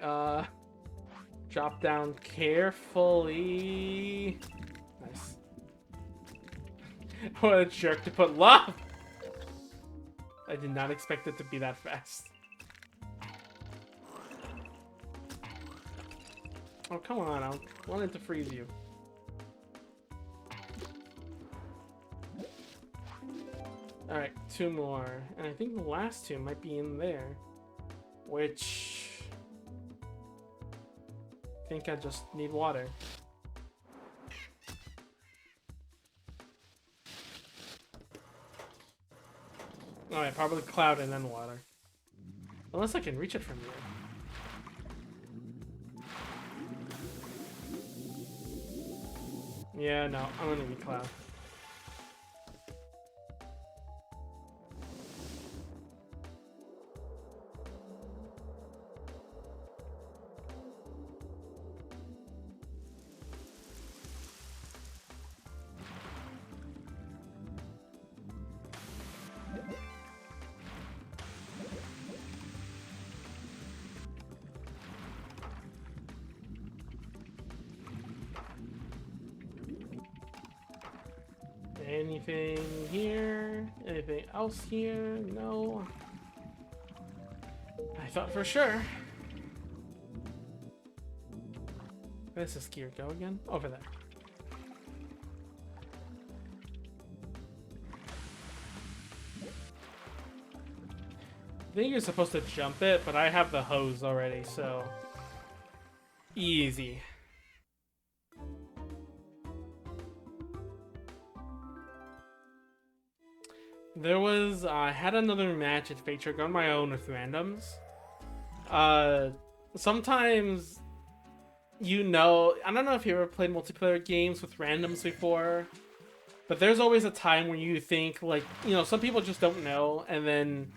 drop down carefully. Nice. What a jerk to put love! I did not expect it to be that fast. Oh, come on, I wanted to freeze you. Alright, 2 more. And I think the last 2 might be in there. Which... I think I just need water. Alright, probably cloud and then water. Unless I can reach it from here. Yeah, no, I'm gonna be cloud. Anything here? Anything else here? No. I thought for sure. Where's this gear go again? Over there. I think you're supposed to jump it, but I have the hose already, so... Easy. There was, I had another match at Fate Trick on my own with randoms. Sometimes, you know, I don't know if you ever played multiplayer games with randoms before, but there's always a time when you think, like, you know, some people just don't know, and then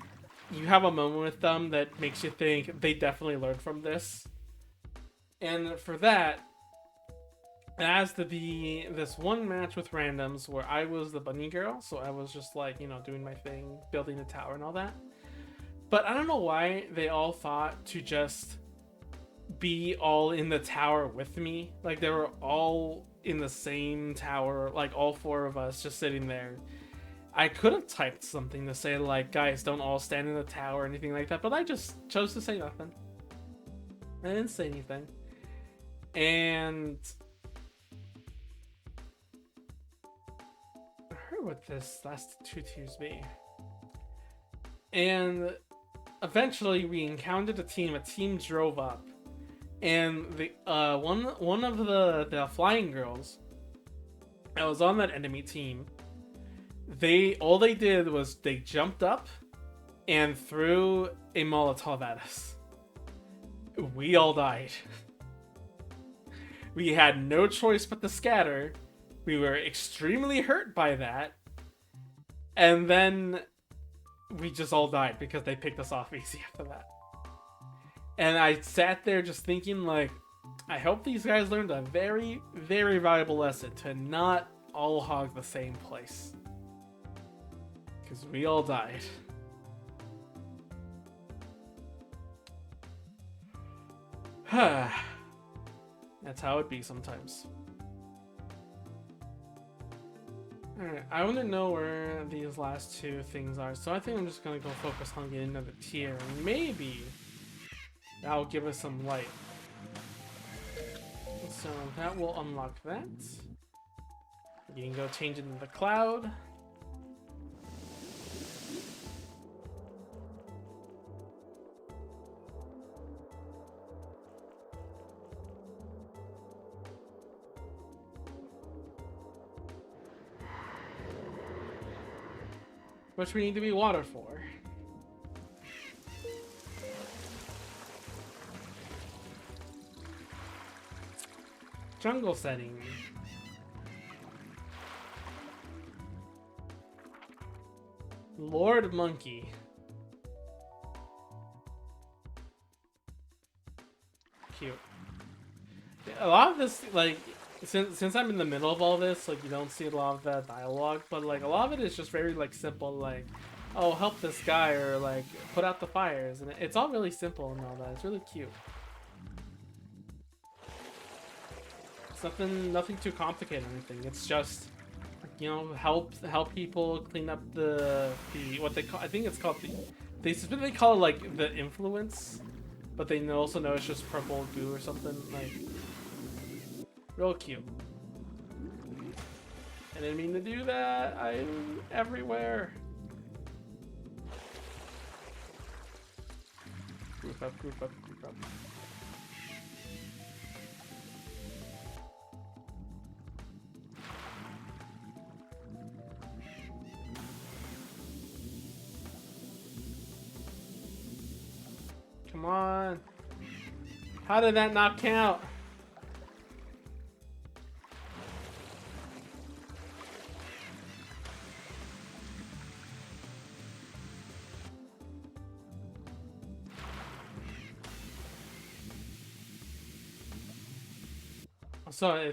you have a moment with them that makes you think they definitely learned from this. And for that, it has to be this one match with randoms where I was the bunny girl, so I was just like, you know, doing my thing, building the tower and all that. But I don't know why they all thought to just be all in the tower with me. Like, they were all in the same tower, like all 4 of us just sitting there. I could have typed something to say, like, guys, don't all stand in the tower or anything like that, but I just chose to say nothing. I didn't say anything. And... would this last 2 tiers be? And eventually we encountered a team drove up, and the one of the flying girls that was on that enemy team, all they did was they jumped up and threw a Molotov at us. We all died. We had no choice but to scatter. We were extremely hurt by that. And then we just all died because they picked us off easy after that. And I sat there just thinking, like, I hope these guys learned a very, very valuable lesson to not all hog the same place. Because we all died. That's how it be sometimes. Alright, I want to know where these last 2 things are, so I think I'm just going to go focus on getting another tier, and maybe that'll give us some light. So that will unlock that. You can go change it into the cloud. Which we need to be water for. Jungle setting. Lord Monkey. Cute. A lot of this, like, since I'm in the middle of all this, like, you don't see a lot of that dialogue, but, like, a lot of it is just very, like, simple, like, oh, help this guy, or, like, put out the fires, and it's all really simple and all that. It's really cute. It's nothing too complicated or anything. It's just, you know, help people clean up the what they call, I think it's called they specifically call it, like, the influence, but they also know it's just purple goo or something, like, real cute. I didn't mean to do that. I'm everywhere. up, group up, group up. Come on. How did that not count? So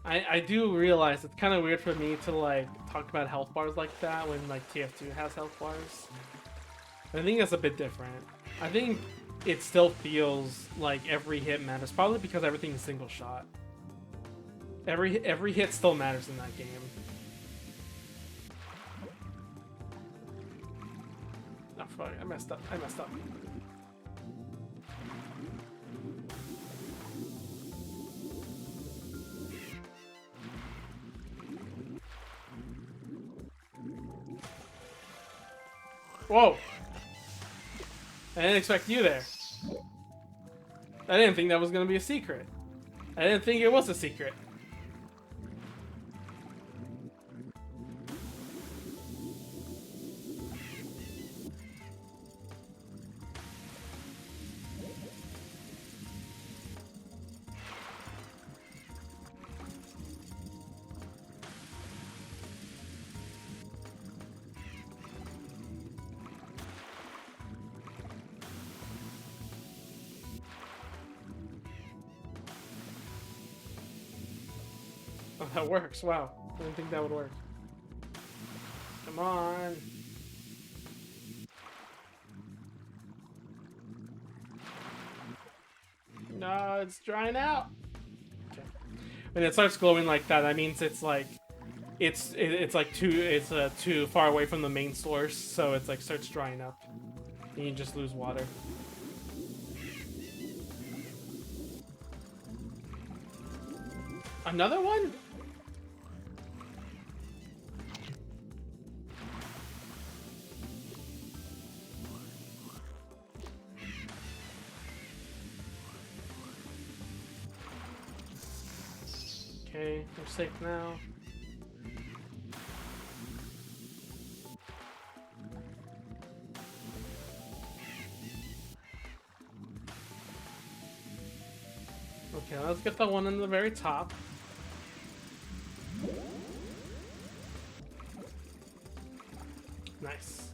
I do realize it's kind of weird for me to like talk about health bars like that when like TF2 has health bars. I think that's a bit different. I think it still feels like every hit matters, probably because everything is single shot. Every hit still matters in that game. Oh fuck! I messed up. I messed up. Whoa! I didn't expect you there. I didn't think that was gonna be a secret. I didn't think it was a secret. Oh, that works. Wow. I didn't think that would work. Come on. No, it's drying out. Okay. When it starts glowing like that, that means it's like it's too far away from the main source, so it's like starts drying up. And you just lose water. Another one? Okay, we're safe now. Okay, let's get the one in the very top. Nice.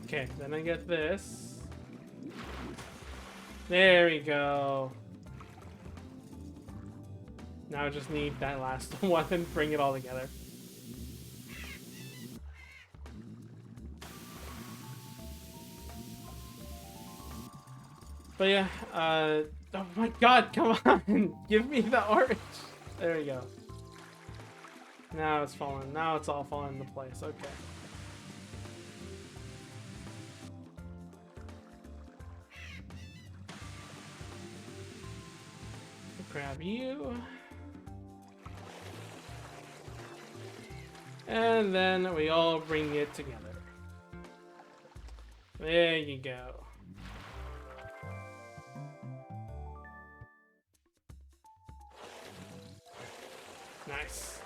Okay, then I get this. There we go. Now I just need that last one and bring it all together. But yeah, oh my god, come on! Give me the orange! There we go. Now it's falling. Now it's all falling into place. Okay. Grab you. And then we all bring it together. There you go. Nice.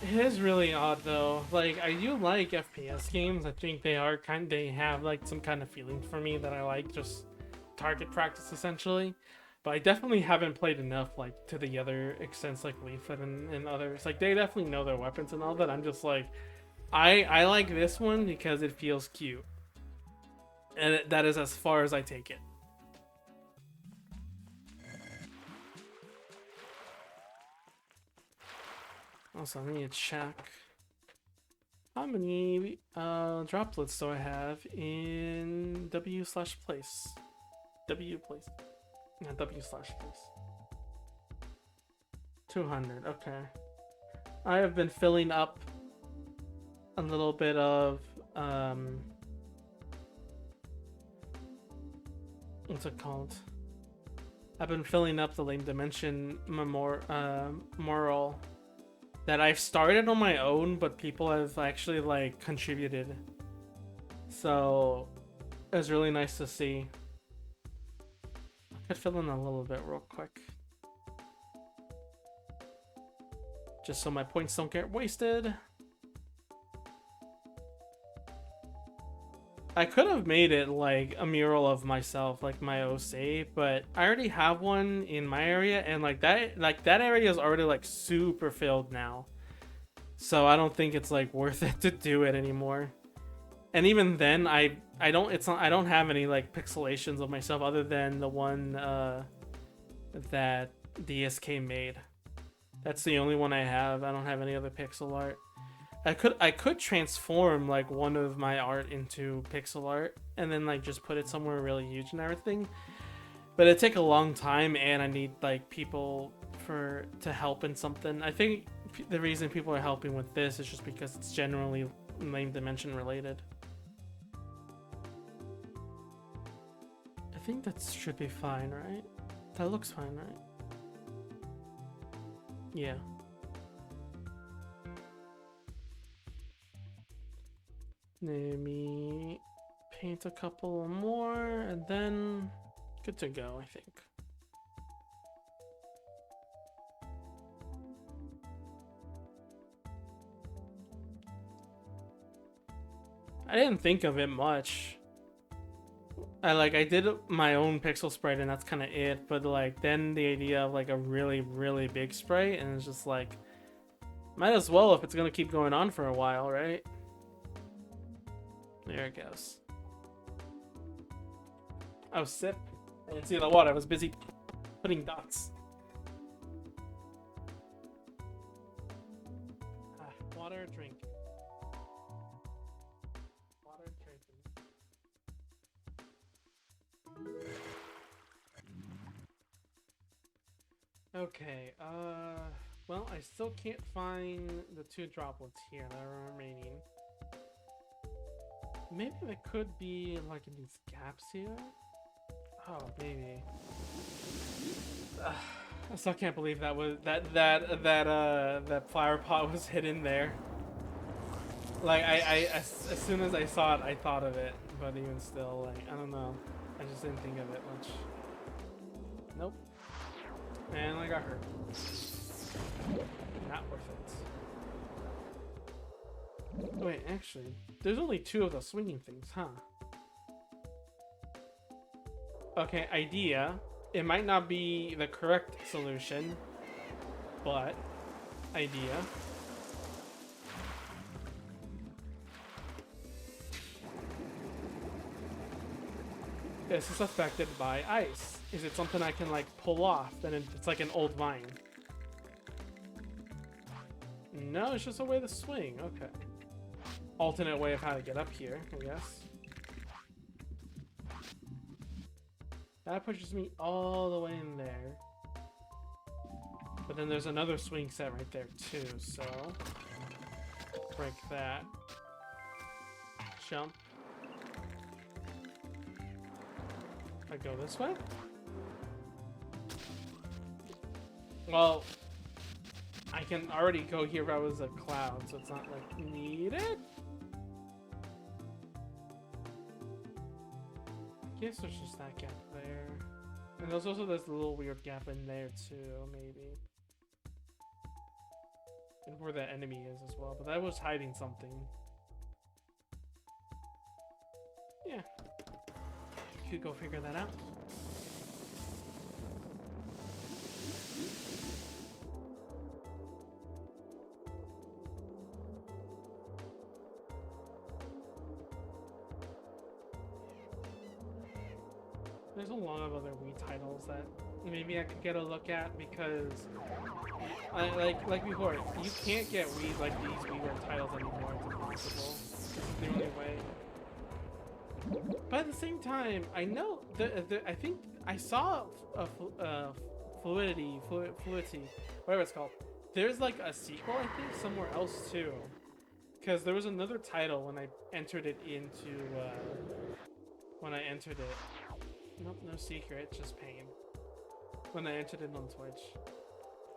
It is really odd though. Like, I do like FPS games. I think they have like some kind of feeling for me that I like, just target practice essentially. But I definitely haven't played enough like to the other extents like Wii Fit and others. Like, they definitely know their weapons and all that. I'm just like, I like this one because it feels cute. And that is as far as I take it. Also, I need to check how many droplets do I have in W/place. W place. Yeah, W/place. 200. Okay. I have been filling up a little bit of what's it called? I've been filling up the Lame Dimension memorial that I've started on my own, but people have actually like contributed. So it was really nice to see. I could fill in a little bit real quick, just so my points don't get wasted. I could have made it like a mural of myself, like my OC, but I already have one in my area, and like that area is already like super filled now. So I don't think it's like worth it to do it anymore. And even then, I don't have any like pixelations of myself other than the one that DSK made. That's the only one I have. I don't have any other pixel art. I could transform like one of my art into pixel art and then like just put it somewhere really huge and everything, but it'd take a long time, and I need like people to help in something. I think the reason people are helping with this is just because it's generally lane dimension related. I think that should be fine, right? That looks fine, right? Yeah. Let me paint a couple more, and then good to go, I think. I didn't think of it much. I did my own pixel sprite, and that's kind of it. But like then the idea of like a really, really big sprite, and it's just like, might as well if it's gonna keep going on for a while, right? There it goes. Oh, sip. I didn't see the water. I was busy putting dots. Water, drink. Water, drinking. Okay, well, I still can't find the 2 droplets here that are remaining. Maybe there could be like in these gaps here. Oh, maybe. I still can't believe that was that flower pot was hidden there. Like as soon as I saw it, I thought of it, but even still, like I don't know, I just didn't think of it much. Nope. And I got hurt. Not worth it. Wait, actually, there's only 2 of the swinging things, huh? Okay, idea. It might not be the correct solution, but idea. This is affected by ice. Is it something I can like pull off? Then it's like an old vine. No, it's just a way to swing. Okay. Alternate way of how to get up here, I guess. That pushes me all the way in there. But then there's another swing set right there too, so break that. Jump. I go this way? Well, I can already go here if I was a cloud, so it's not like needed. I guess there's just that gap there. And there's also this little weird gap in there too, maybe. And where that enemy is as well, but that was hiding something. Yeah. You could go figure that out. There's a lot of other Wii titles that maybe I could get a look at, because like before, you can't get Wii like these wiiware titles anymore. It's impossible. It's the only way. But at the same time, I know I think I saw fluidity, whatever it's called. There's like a sequel, I think, somewhere else too, because there was another title when I entered it into Nope, no secret, just pain. When I entered it on Twitch.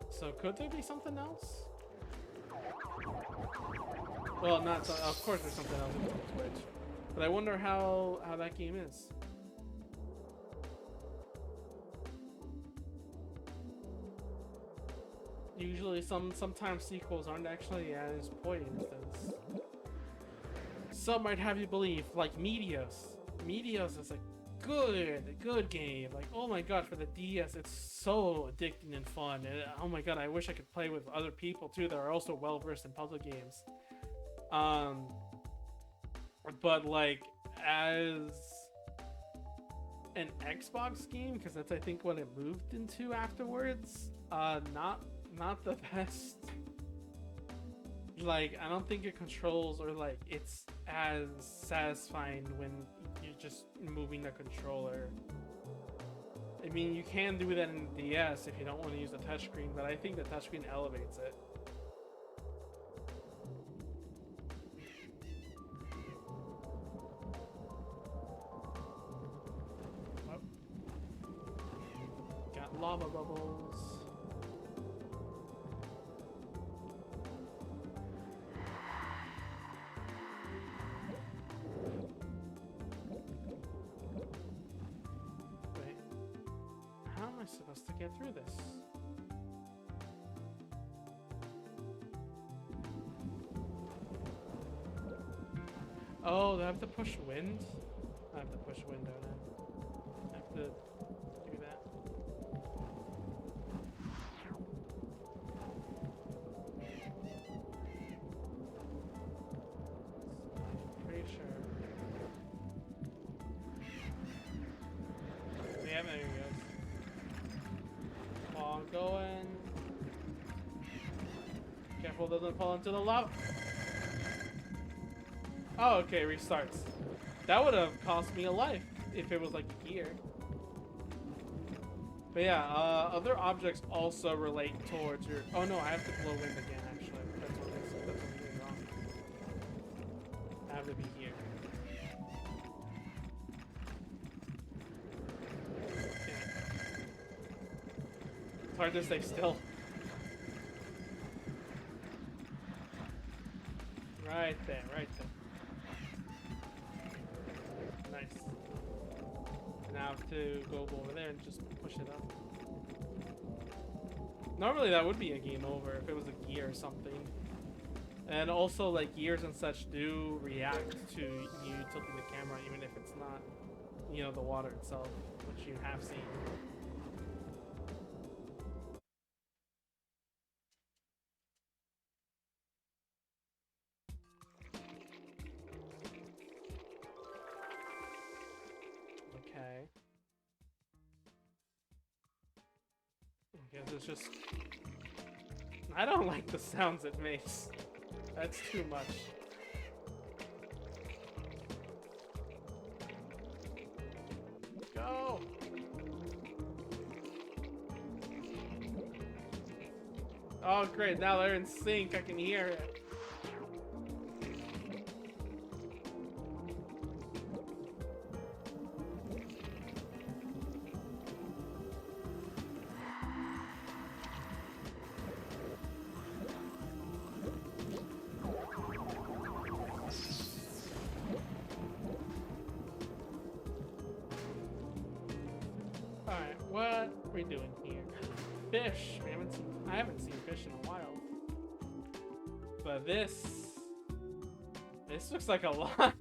So could there be something else? Well, not so, of course there's something else on Twitch, but I wonder how that game is. Usually, sometimes sequels aren't actually as poised as some might have you believe. Like Medios. Medios is a good game. Like, oh my god, for the DS, it's so addicting and fun. And oh my god, I wish I could play with other people too that are also well versed in puzzle games. But like as an Xbox game, because that's I think what it moved into afterwards. Not the best. Like, I don't think it controls or like it's as satisfying when you're just moving the controller. I mean, you can do that in the DS if you don't want to use the touchscreen, but I think the touchscreen elevates it. Oh. Got lava bubbles. Supposed to get through this. Oh, do I have to push wind? I have to push wind, don't I? I have to do that. Pretty sure. Yeah, there he goes. On going. Careful, doesn't fall into the lava. Oh, okay, restarts. That would have cost me a life if it was like a gear. But yeah, other objects also relate towards your. Oh no, I have to blow wind again. Actually, that's what I'm doing wrong. I have to be here. It's hard to stay still. Right there, right there. Nice. Now I have to go over there and just push it up. Normally that would be a game over if it was a gear or something. And also, like, gears and such do react to you tilting the camera even if it's not, you know, the water itself, which you have seen. Okay. I guess it's just... I don't like the sounds it makes. That's too much. Go! Oh great, now they're in sync, I can hear it. Alright, what are we doing here? Fish! I haven't seen fish in a while. But this looks like a lot. Oh,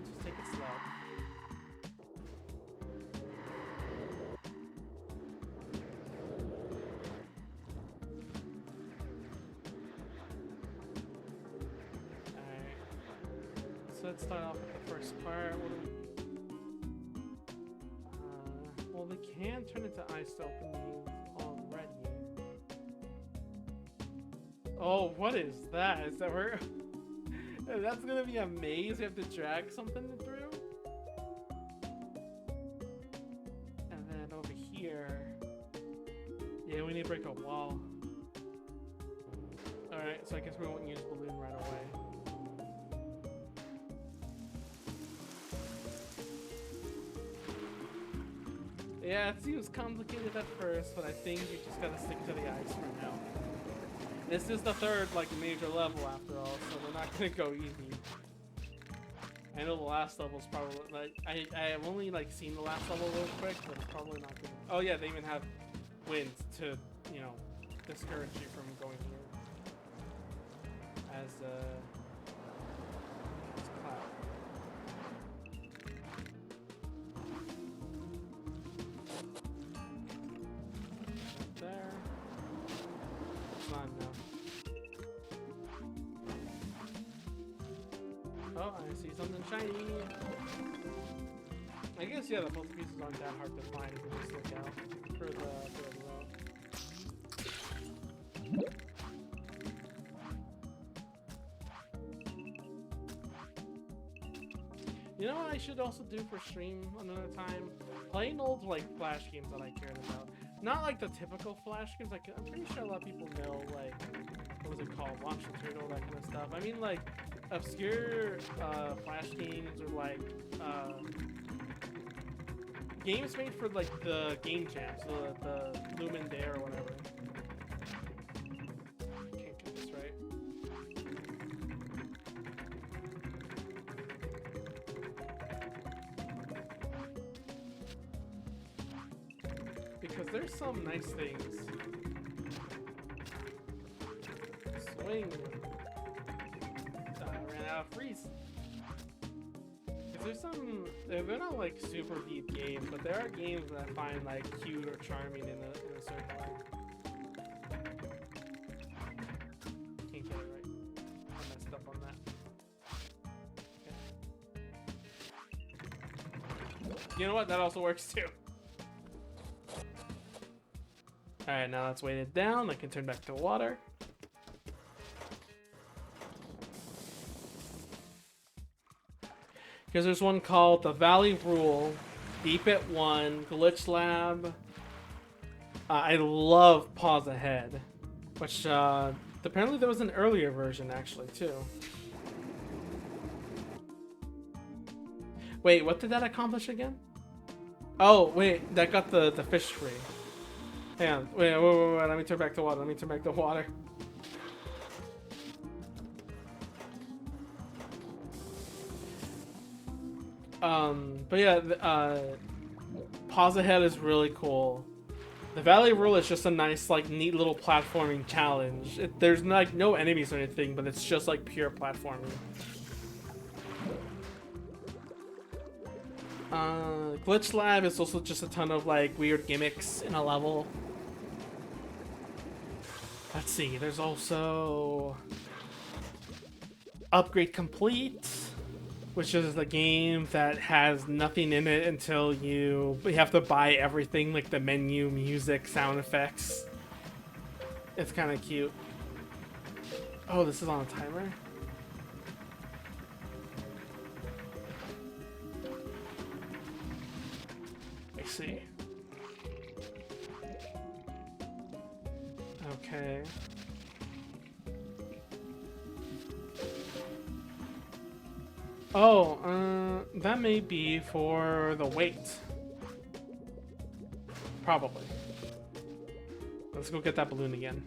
just take it slow. So let's start off with the first part. Well, they can turn into ice to open these already. Oh, what is that? Is that where... That's gonna be a maze. You have to drag something through? And then over here... Yeah, we need to break a wall. Alright, so I guess we won't use balloon right away. Yeah, it seems complicated at first, but I think you just gotta stick to the ice for now. This is the third, like, major level after all, so we're not gonna go easy. I know the last level's probably, like, I've only, like, seen the last level real quick, but it's probably not good. Oh yeah, they even have wind to, you know, discourage you from going here. As cloud. There. It's not enough. Oh, I see something shiny. I guess yeah, the puzzle pieces aren't that hard to find if you just look out for the row. You know what I should also do for stream another time? Playing old like Flash games that I cared about. Not like the typical Flash games. Like I'm pretty sure a lot of people know like what was it called, Launch the Turtle, that kind of stuff. I mean like obscure Flash games or like games made for like the game jams, the Lumen Dare or whatever. Can't get this right. Because there's some nice things. Swing. I ran out of freeze. Because there's some, they're not like super deep games, but there are games that I find like cute or charming in a certain way. Can't get it right. I messed up on that. Okay. You know what? That also works too. Alright, now let's weight it down. I can turn back to water. Because there's one called the Valley Rule, Deep at 1, Glitch Lab. I love Pause Ahead, which apparently there was an earlier version actually too. Wait, what did that accomplish again? Oh, wait, that got the fish free. Hang on, wait, let me turn back to water, But yeah, Pause Ahead is really cool. The Valley Rule is just a nice, like, neat little platforming challenge. There's like no enemies or anything, but it's just like pure platforming. Glitch Lab is also just a ton of like weird gimmicks in a level. Let's see, there's also Upgrade Complete, which is a game that has nothing in it until you have to buy everything, like the menu, music, sound effects. It's kind of cute. Oh, this is on a timer? I see. Okay. Oh, that may be for the weight. Probably. Let's go get that balloon again.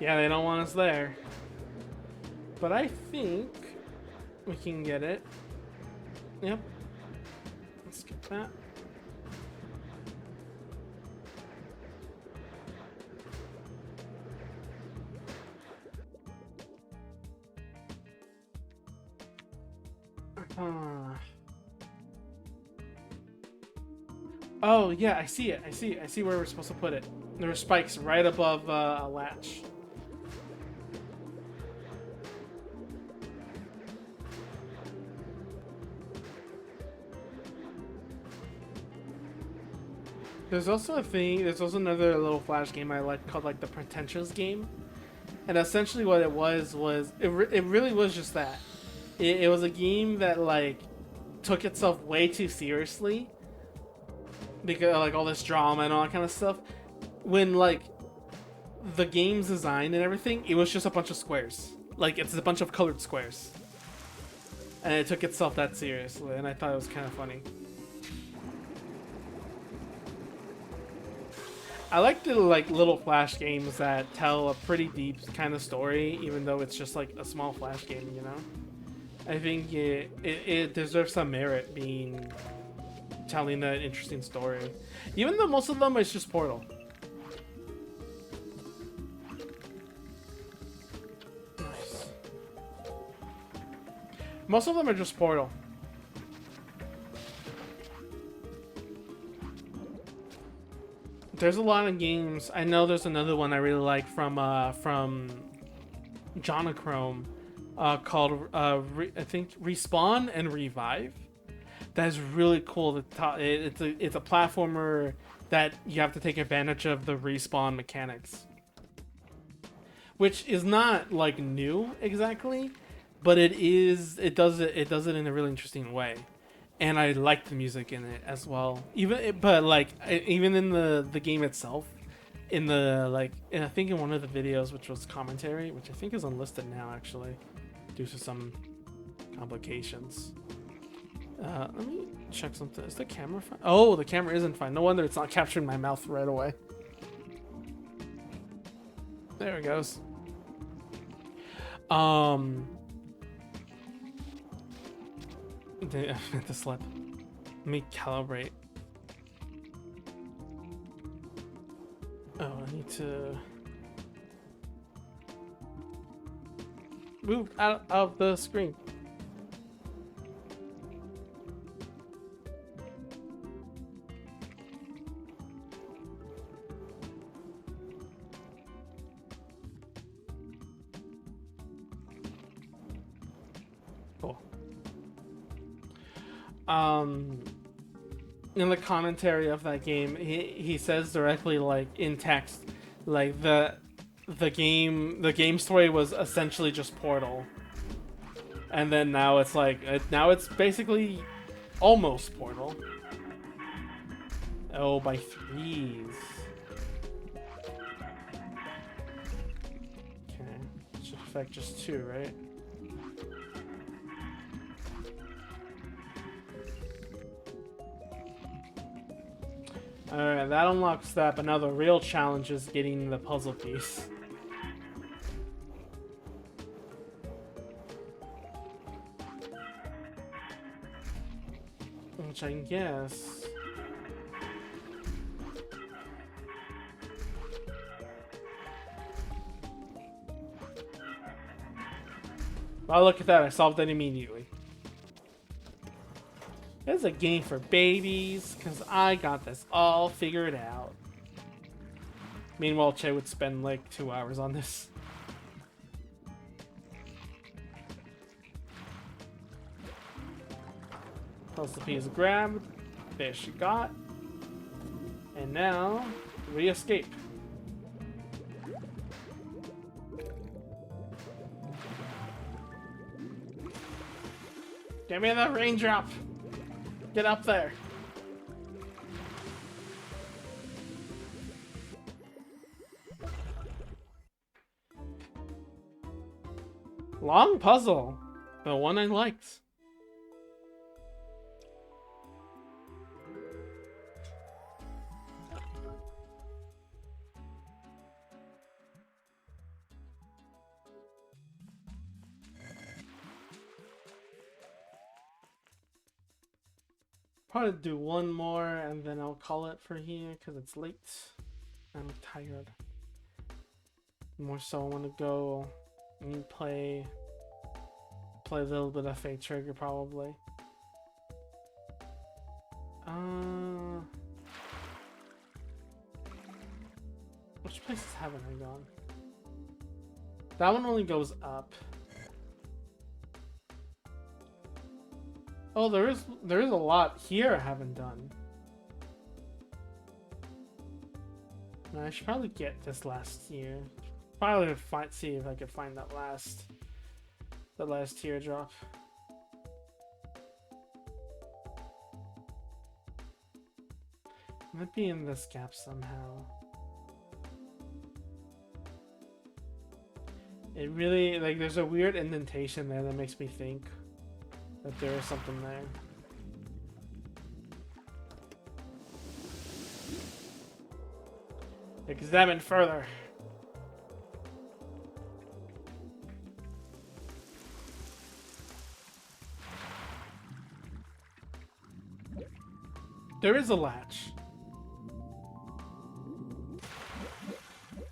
Yeah, they don't want us there. But I think we can get it. Yep. Let's get that. Oh, yeah, I see it. I see where we're supposed to put it. There are spikes right above a latch. There's also another little Flash game I like called like the Pretentious game. And essentially what it was it really was just that. It was a game that like took itself way too seriously. because like all this drama and all that kind of stuff. When like the game's design and everything, it was just a bunch of squares. Like it's a bunch of colored squares, and it took itself that seriously, and I thought it was kind of funny. I like the like little Flash games that tell a pretty deep kind of story, even though it's just like a small Flash game, you know. I think it deserves some merit being telling an interesting story, even though most of them is just Portal. Nice. Most of them are just Portal. There's a lot of games. I know there's another one I really like from Jonachrome, called I think Respawn and Revive. That is really cool. It's a platformer that you have to take advantage of the respawn mechanics, which is not like new exactly, but it does it in a really interesting way. And I like the music in it as well. Even in the game itself, in the like, and I think in one of the videos, which was commentary, which I think is unlisted now actually, due to some complications. Let me check something. Is the camera fine? Oh, the camera isn't fine. No wonder it's not capturing my mouth right away. There it goes. I meant to slip. Let me calibrate. Oh, I need to move out of the screen. In the commentary of that game, he says directly, like in text, like the game story was essentially just Portal, and then now it's like now it's basically almost Portal. Oh, by threes. Okay, should affect just two, right? Alright, that unlocks that, but now the real challenge is getting the puzzle piece. Which I guess... Well, look at that, I solved it immediately. It's a game for babies, because I got this all figured out. Meanwhile, Che would spend like 2 hours on this. Puzzle piece grabbed. Fish got. And now, we escape. Give me the raindrop! Get up there. Long puzzle, but one I liked. Probably do one more and then I'll call it for here because it's late. I'm tired. More so I want to go and play a little bit of Fate Trigger probably. Which places haven't I gone? That one only goes up. Oh, there is a lot here I haven't done. I should probably get this last tier. Probably see if I could find that last teardrop. Might be in this gap somehow. It really, like, there's a weird indentation there that makes me think that there is something there. Examine further. There is a latch.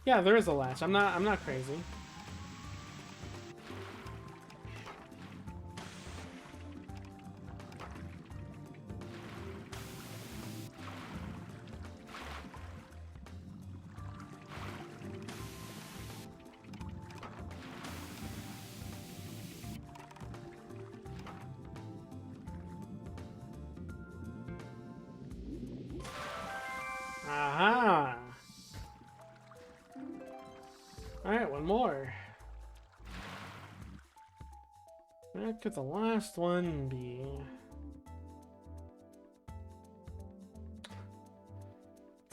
Yeah, there is a latch. I'm not crazy. Aha! Alright, one more. Where could the last one be?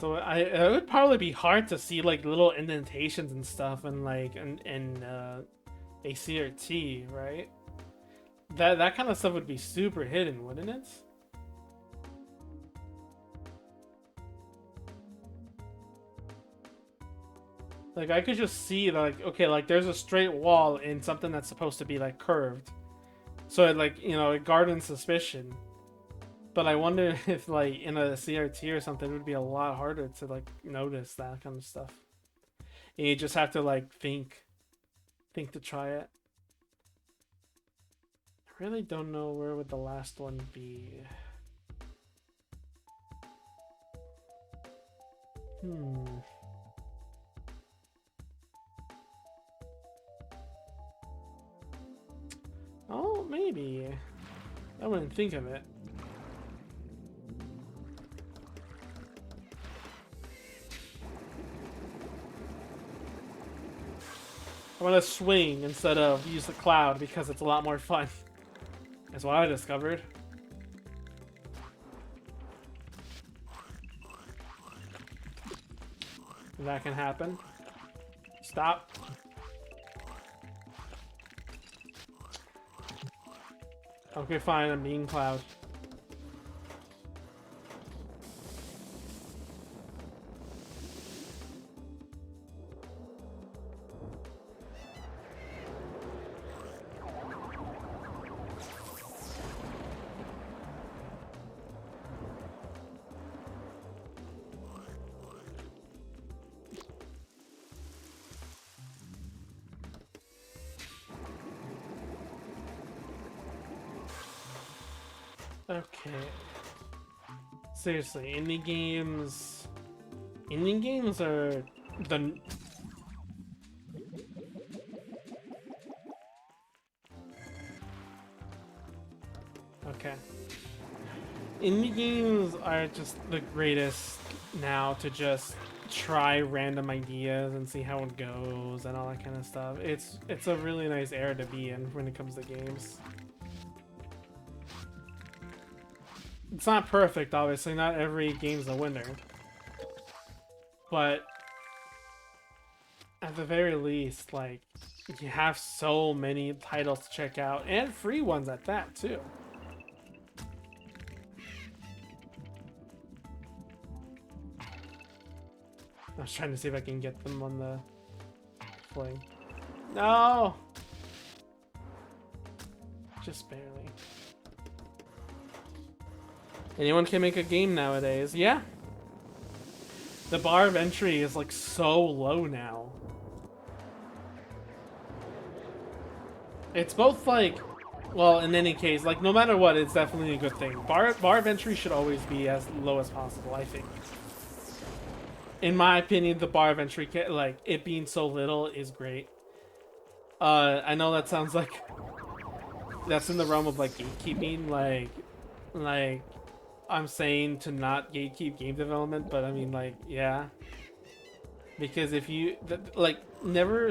So it would probably be hard to see like little indentations and stuff and like in a CRT, right? That kind of stuff would be super hidden, wouldn't it? Like, I could just see, like, okay, like, there's a straight wall in something that's supposed to be, like, curved. So, it, like, you know, it gardens suspicion. But I wonder if, like, in a CRT or something, it would be a lot harder to, like, notice that kind of stuff. And you just have to, like, think to try it. I really don't know where would the last one be. Oh, maybe. I wouldn't think of it. I want to swing instead of use the cloud because it's a lot more fun. That's what I discovered. That can happen. Stop. Okay, fine, I'm being Cloud. Okay. Seriously, indie games are the... Okay. Indie games are just the greatest now to just try random ideas and see how it goes and all that kind of stuff. It's a really nice era to be in when it comes to games. It's not perfect, obviously. Not every game's a winner. But at the very least, like, you have so many titles to check out, and free ones at that, too. I was trying to see if I can get them on the fling. No! Just barely. Anyone can make a game nowadays. Yeah. The bar of entry is like so low now. It's both like, well, in any case, like no matter what, it's definitely a good thing. Bar of entry should always be as low as possible, I think. In my opinion, the bar of entry, like it being so little, is great. I know that sounds like that's in the realm of like gatekeeping, like I'm saying to not gatekeep game development, but I mean, like, yeah. Because if you, like, never...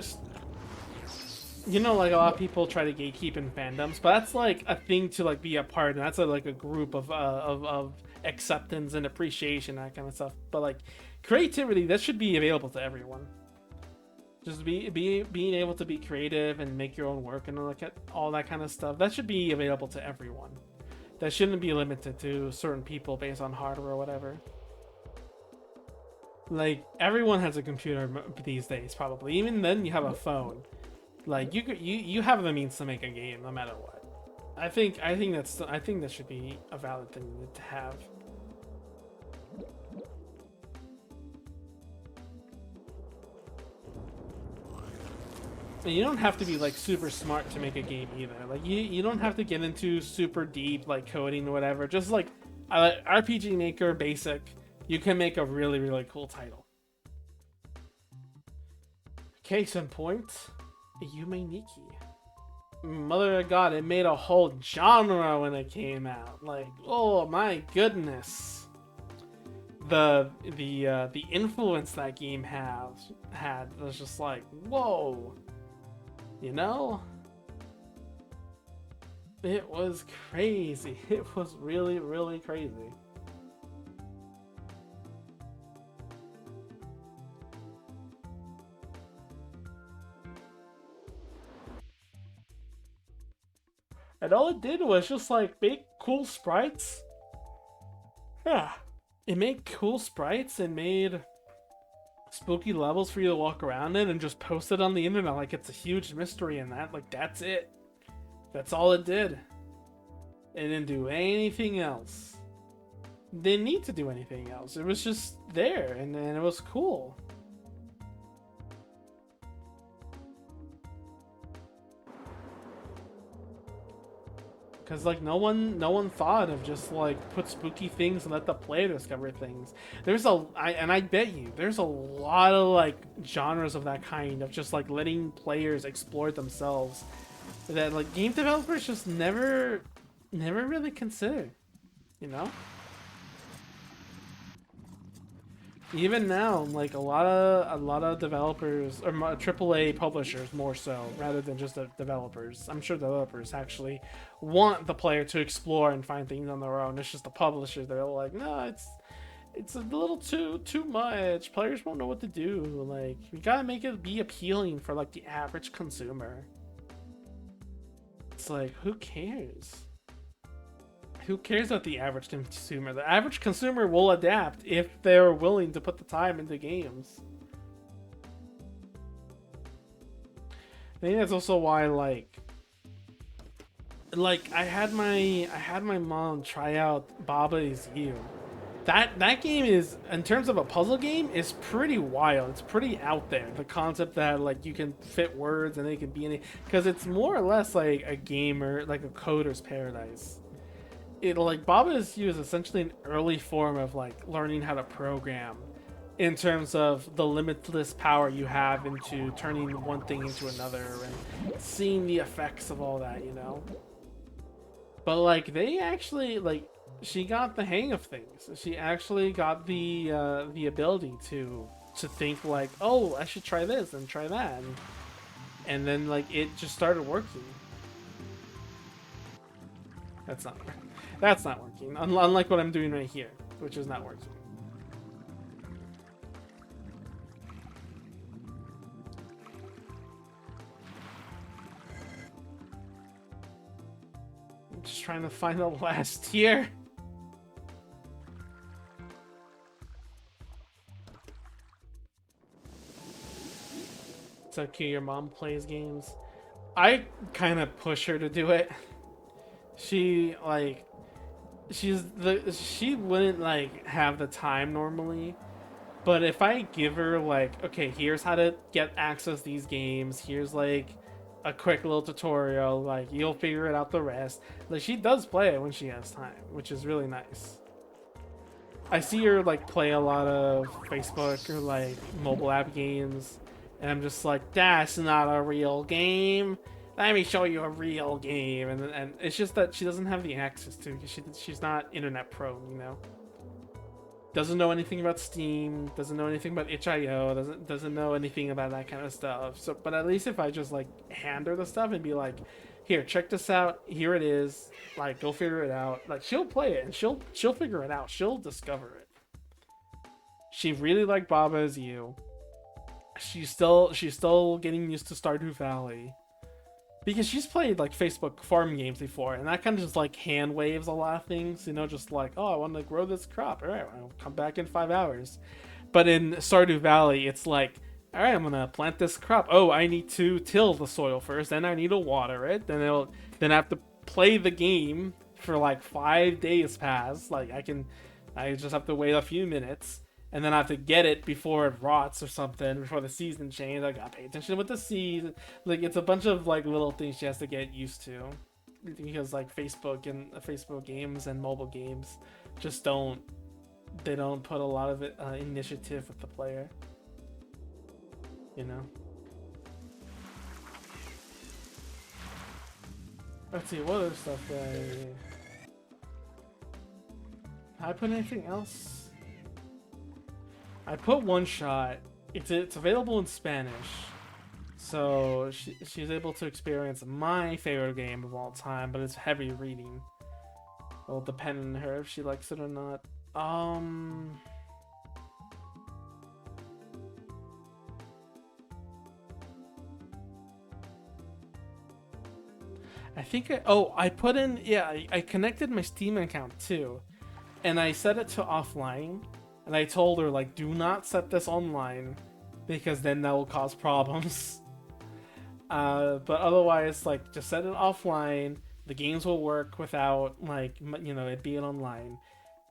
you know, like a lot of people try to gatekeep in fandoms, but that's like a thing to like be a part, and that's like a group of acceptance and appreciation, that kind of stuff. But like creativity, that should be available to everyone. Just being able to be creative and make your own work and look at all that kind of stuff. That should be available to everyone. That shouldn't be limited to certain people based on hardware or whatever. Like everyone has a computer these days, probably. Even then, you have a phone. Like you have the means to make a game no matter what. I think that should be a valid thing to have. And you don't have to be like super smart to make a game either. Like you don't have to get into super deep like coding or whatever. Just like RPG Maker basic, you can make a really cool title. Case in point, Yume Nikki. Mother of God, it made a whole genre when it came out. Like, oh my goodness. The influence that game had was just like, whoa. You know? It was crazy. It was really crazy. And all it did was just like make cool sprites. Yeah. It made cool sprites and made spooky levels for you to walk around in and just post it on the internet like it's a huge mystery, and that like that's it. That's all it did. It didn't do anything else. It didn't need to do anything else. It was just there, and it was cool. Cause like no one thought of just like put spooky things and let the player discover things. I bet you there's a lot of like genres of that kind, of just like letting players explore themselves, that like game developers just never really consider, you know? Even now, like a lot of developers or AAA publishers more so, rather than just the developers. I'm sure developers actually want the player to explore and find things on their own. It's just the publishers, they're like, no, it's a little too much. Players won't know what to do. Like, we gotta make it be appealing for like the average consumer. It's like, who cares? Who cares about the average consumer? The average consumer will adapt if they're willing to put the time into games. I think that's also why like I had my mom try out Baba Is You. That game is, in terms of a puzzle game, is pretty wild. It's pretty out there. The concept that like you can fit words and they can be any, because it's more or less like a gamer, like a coder's paradise. It like Baba Is You is essentially an early form of like learning how to program, in terms of the limitless power you have into turning one thing into another and seeing the effects of all that, you know. But like they actually like, she got the hang of things. She actually got the ability to think like, oh, I should try this and try that, and then like it just started working. That's not working. Unlike what I'm doing right here, which is not working. I'm just trying to find the last tier. It's okay, your mom plays games. I kind of push her to do it. She like, she wouldn't like have the time normally, but if I give her like, okay, here's how to get access to these games, here's like a quick little tutorial, like you'll figure it out the rest. Like she does play it when she has time, which is really nice. I see her like play a lot of Facebook or like mobile app games, and I'm just like, that's not a real game. Let me show you a real game. And it's just that she doesn't have the access to, because she's not internet prone, you know. Doesn't know anything about Steam, doesn't know anything about itch.io, doesn't know anything about that kind of stuff. So, but at least if I just like hand her the stuff and be like, "Here, check this out. Here it is. Like, go figure it out." Like, she'll play it and she'll figure it out. She'll discover it. She really liked Baba Is You. She's still getting used to Stardew Valley. Because she's played like Facebook farm games before, and that kind of just like hand waves a lot of things, you know, just like, oh, I want to grow this crop. All right, I'll come back in 5 hours. But in Stardew Valley, it's like, all right, I'm gonna plant this crop. Oh, I need to till the soil first, then I need to water it. Then I have to play the game for like 5 days pass. Like I just have to wait a few minutes. And then I have to get it before it rots or something, before the season changes. I gotta pay attention with the season. Like, it's a bunch of like little things she has to get used to, because like Facebook games and mobile games just don't put a lot of initiative with the player, you know. Let's see, what other stuff did I put anything else? I put One Shot. It's available in Spanish, so she's able to experience my favorite game of all time, but it's heavy reading. It'll depend on her if she likes it or not. I think I put in, yeah, I connected my Steam account too, and I set it to offline. And I told her, like, do not set this online, because then that will cause problems. But otherwise, like, just set it offline. The games will work without, like, you know, it being online.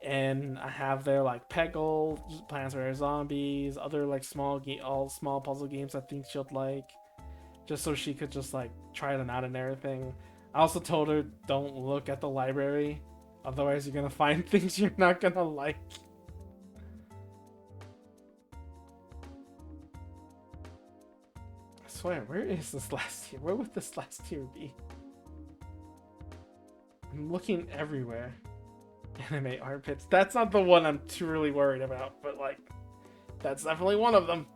And I have there, like, Peggle, Plants vs. Zombies, other, like, small puzzle games I think she'll like. Just so she could just, like, try them out and everything. I also told her, don't look at the library. Otherwise, you're gonna find things you're not gonna like. Where is this last tier? Where would this last tier be? I'm looking everywhere. Anime armpits. That's not the one I'm too really worried about, but like, that's definitely one of them.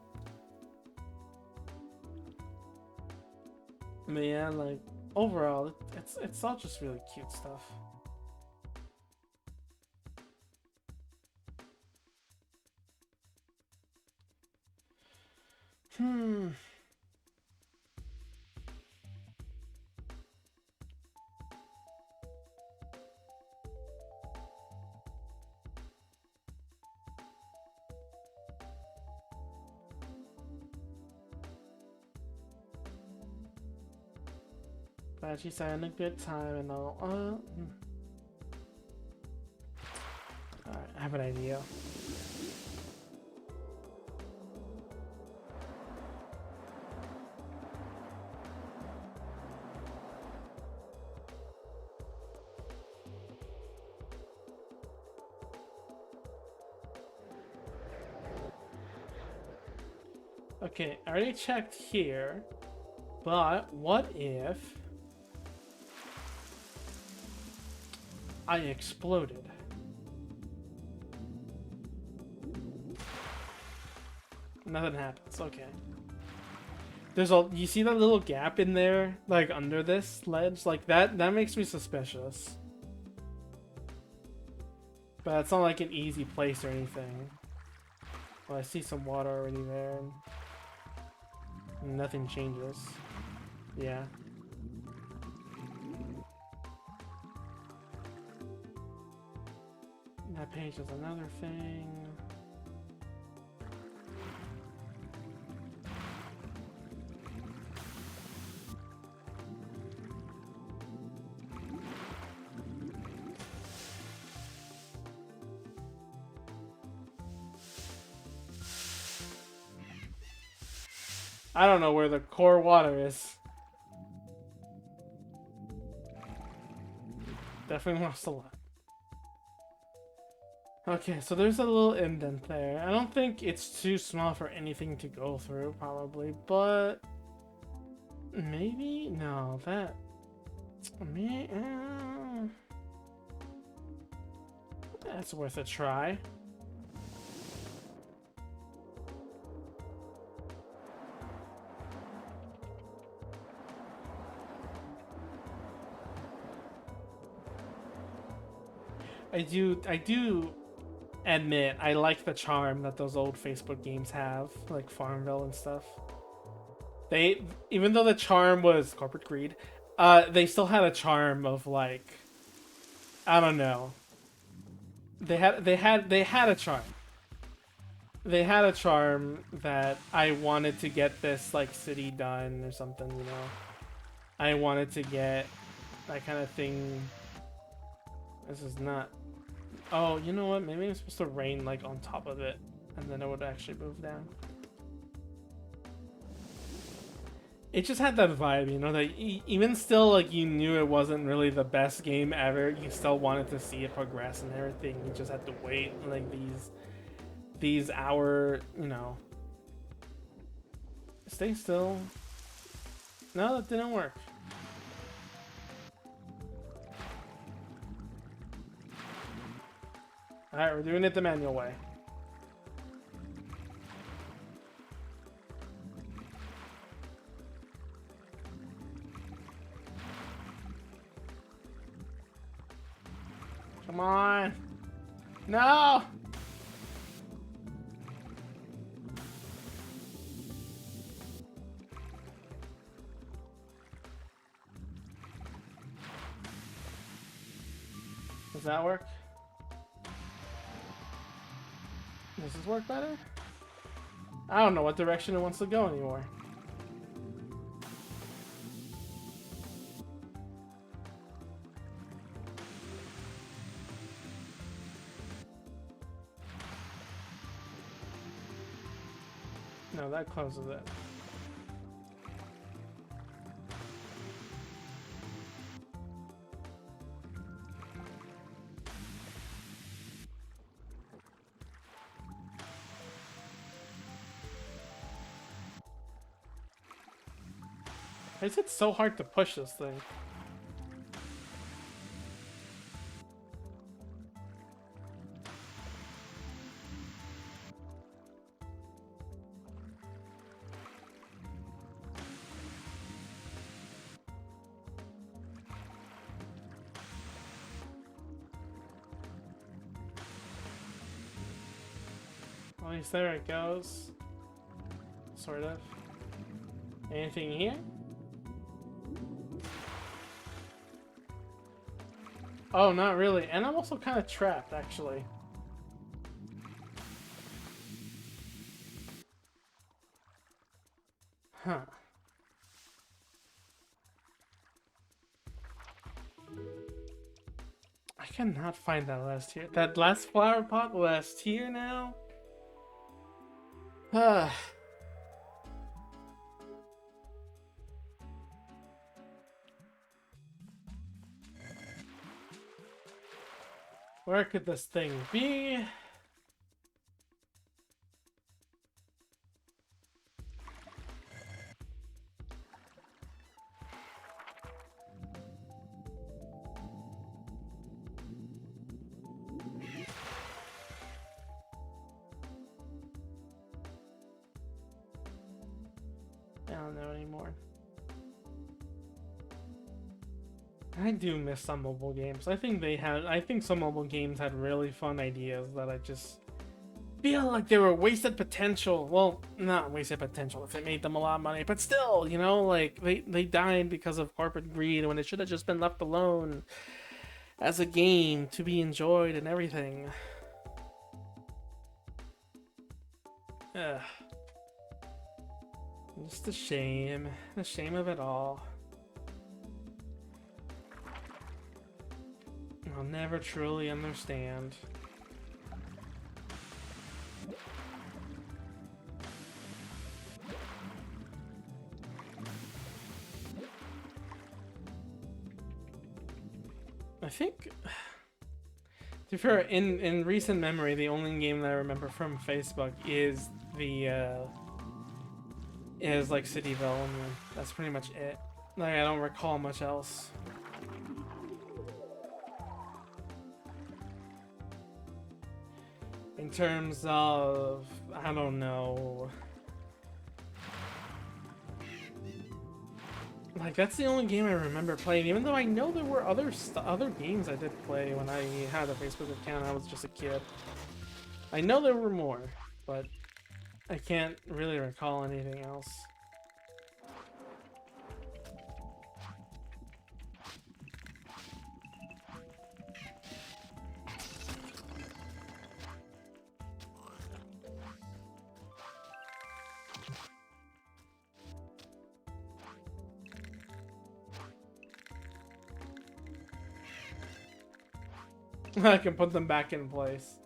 But yeah, like, overall, it's all just really cute stuff. Glad she's having a good time and all. Alright, I have an idea. Okay, I already checked here, but what if I exploded? Nothing happens. Okay. You see that little gap in there, like under this ledge, like that makes me suspicious. But it's not like an easy place or anything. Well, I see some water already there. Nothing changes. Yeah. That page is another thing. I don't know where the core water is. Definitely lost a lot. Okay, so there's a little indent there. I don't think it's too small for anything to go through, probably, but maybe? No, that... That's worth a try. I do admit I like the charm that those old Facebook games have, like Farmville and stuff. They, even though the charm was corporate greed, they still had a charm of like, I don't know. They had a charm. They had a charm that I wanted to get this like city done or something, you know. I wanted to get that kind of thing. This is not. Oh, you know what? Maybe I'm supposed to rain like on top of it, and then it would actually move down. It just had that vibe, you know, that even still, like, you knew it wasn't really the best game ever. You still wanted to see it progress and everything. You just had to wait, like, these hour, you know. Stay still. No, that didn't work. Alright, we're doing it the manual way. Come on. No! Does that work? Does this work better? I don't know what direction it wants to go anymore. No, that closes it. Why is it so hard to push this thing? At least there it goes. Sort of. Anything here? Oh, not really. And I'm also kind of trapped, actually. Huh. I cannot find that last tier. That last flower pot last tier now? Where could this thing be? I don't know anymore. I do miss some mobile games. I think some mobile games had really fun ideas that I just feel like they were wasted potential. Well, not wasted potential if it made them a lot of money, but still, you know, like they died because of corporate greed when it should have just been left alone as a game to be enjoyed and everything. Ugh. Just a shame. The shame of it all. I'll never truly understand. I think, to be fair, in recent memory, the only game that I remember from Facebook is is like Cityville, and that's pretty much it. Like, I don't recall much else. In terms of, I don't know. Like, that's the only game I remember playing, even though I know there were other games I did play when I had a Facebook account. I was just a kid. I know there were more, but I can't really recall anything else. I can put them back in place.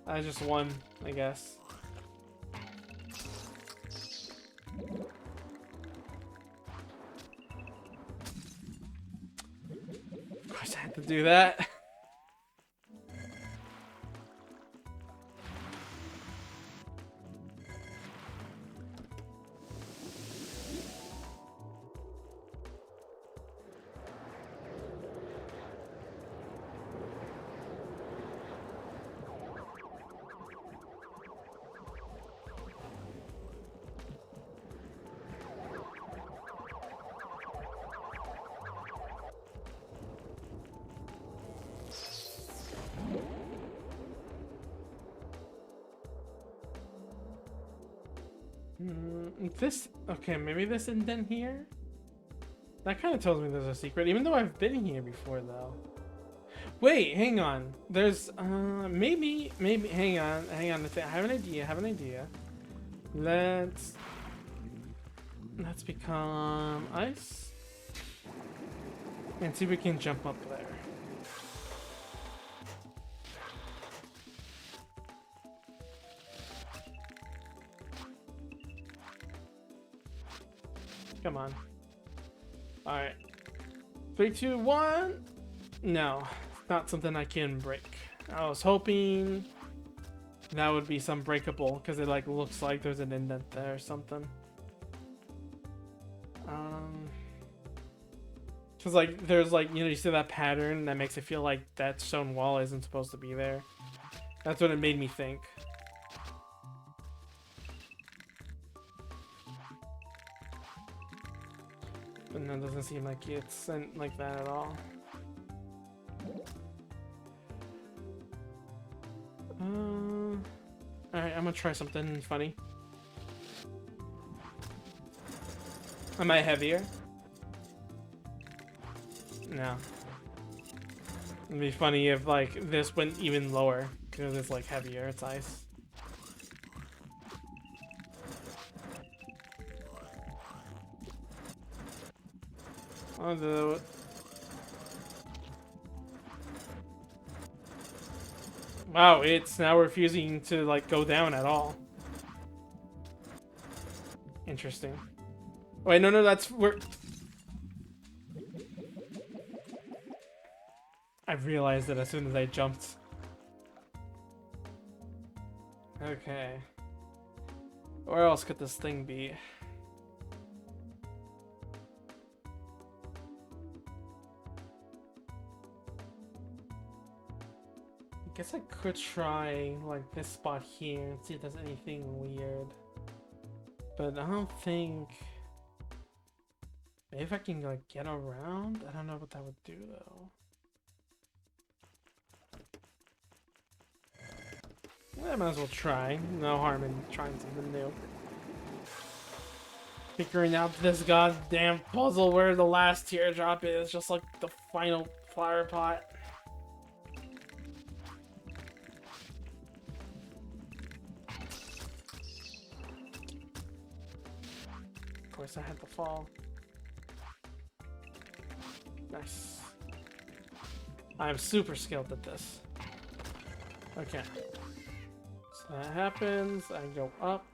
I just won, I guess. Of course I had to do that. This, okay, maybe this indent here? That kind of tells me there's a secret, even though I've been here before, though. Wait, hang on. There's, maybe, hang on. I have an idea. Let's become ice. And see if we can jump up there. Come on. Alright. 3, 2, 1. No, not something I can break. I was hoping that would be some breakable, because it like looks like there's an indent there or something. Because like there's like, you know, you see that pattern that makes it feel like that stone wall isn't supposed to be there. That's what it made me think. But that doesn't seem like it's like that at all. Alright, I'm gonna try something funny. Am I heavier? No. It'd be funny if like this went even lower, because it's like heavier, it's ice. I'll do it. Wow, it's now refusing to like go down at all. Interesting. Wait, no, that's where I realized it as soon as I jumped. Okay. Where else could this thing be? I guess I could try like this spot here and see if there's anything weird. But I don't think... Maybe if I can like get around? I don't know what that would do though. I might as well try. No harm in trying something new. Figuring out this goddamn puzzle where the last teardrop is, just like the final flower pot. Of course I had to fall. Nice. I'm super skilled at this. Okay. So that happens, I go up.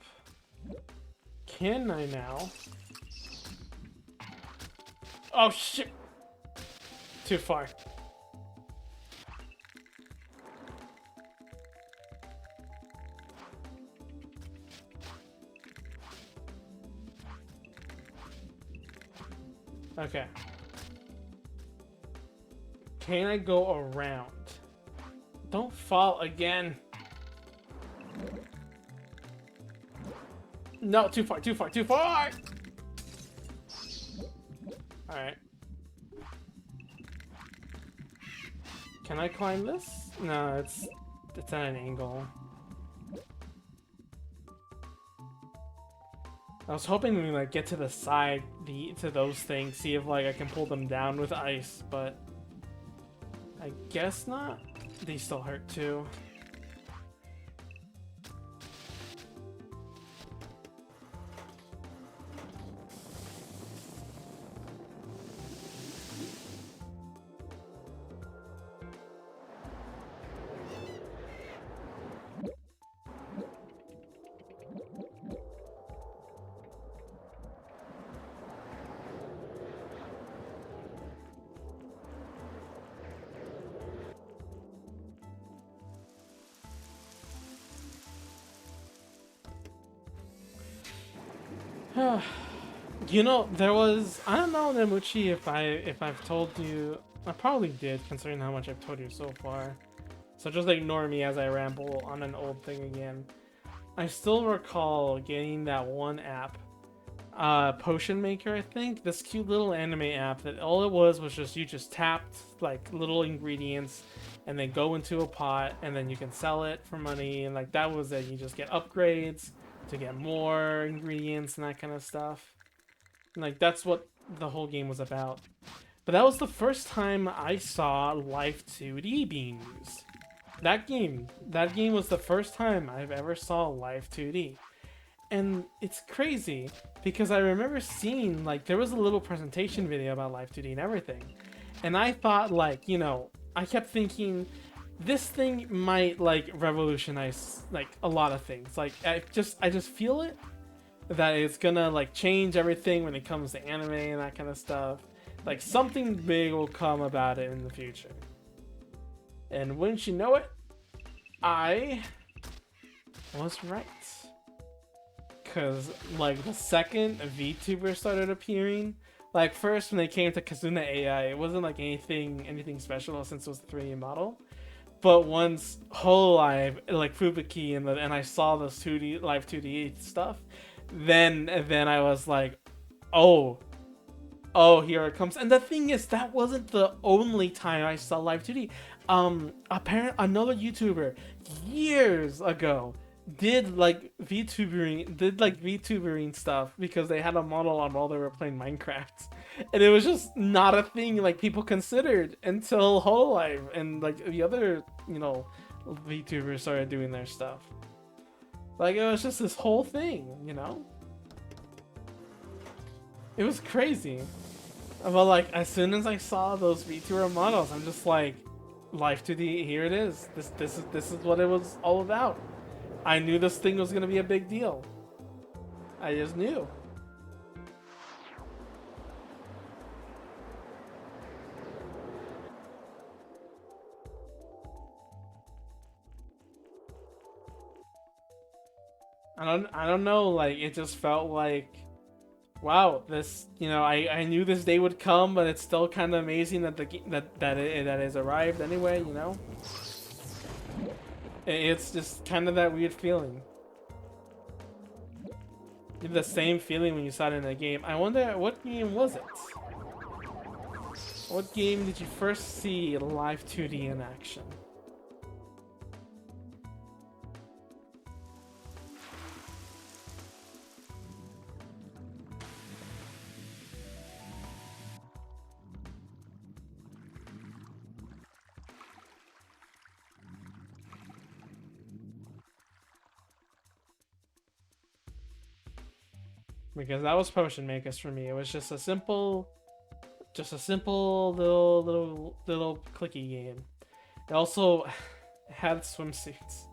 Can I now? Oh shit! Too far. Okay. Can I go around? Don't fall again. No, too far, too far, too far! Alright. Can I climb this? No, it's at an angle. I was hoping we like get to the side, to those things, see if like I can pull them down with ice, but I guess not. They still hurt too. You know, there was, I don't know, Nemuchi, if I've told you. I probably did, considering how much I've told you so far. So just ignore me as I ramble on an old thing again. I still recall getting that one app, Potion Maker, I think, this cute little anime app that all it was just you just tapped like little ingredients and then go into a pot and then you can sell it for money, and like that was it. You just get upgrades to get more ingredients and that kind of stuff. And, like, that's what the whole game was about. But that was the first time I saw Life 2D being used. That game was the first time I've ever saw Life 2D. And it's crazy because I remember seeing, like, there was a little presentation video about Life 2D and everything. And I thought, like, you know, I kept thinking this thing might like revolutionize like a lot of things. Like I just feel it, that it's gonna like change everything when it comes to anime and that kind of stuff. Like something big will come about it in the future. And wouldn't you know it, I was right. Cause like the second VTubers started appearing, like first when they came to Kazuna AI, it wasn't like anything special since it was the 3D model. But once Hololive, like Fubuki, and I saw this 2D Live 2D stuff, then I was like, oh, here it comes. And the thing is, that wasn't the only time I saw Live 2D. Apparently another YouTuber years ago did like VTubering stuff because they had a model on while they were playing Minecraft, and it was just not a thing like people considered until Hololive and like the other, you know, VTubers started doing their stuff. Like it was just this whole thing, you know. It was crazy. But like as soon as I saw those VTuber models, I'm just like, Life 2D, here it is. This is what it was all about. I knew this thing was gonna be a big deal. I just knew. I don't know, like it just felt like, wow, this, you know, I knew this day would come, but it's still kind of amazing that it has arrived anyway, you know. It's just kind of that weird feeling. You have the same feeling when you saw it in a game. I wonder, what game was it? What game did you first see Live 2D in action? Because that was Potion Makers for me. It was just a simple little clicky game. It also had swimsuits.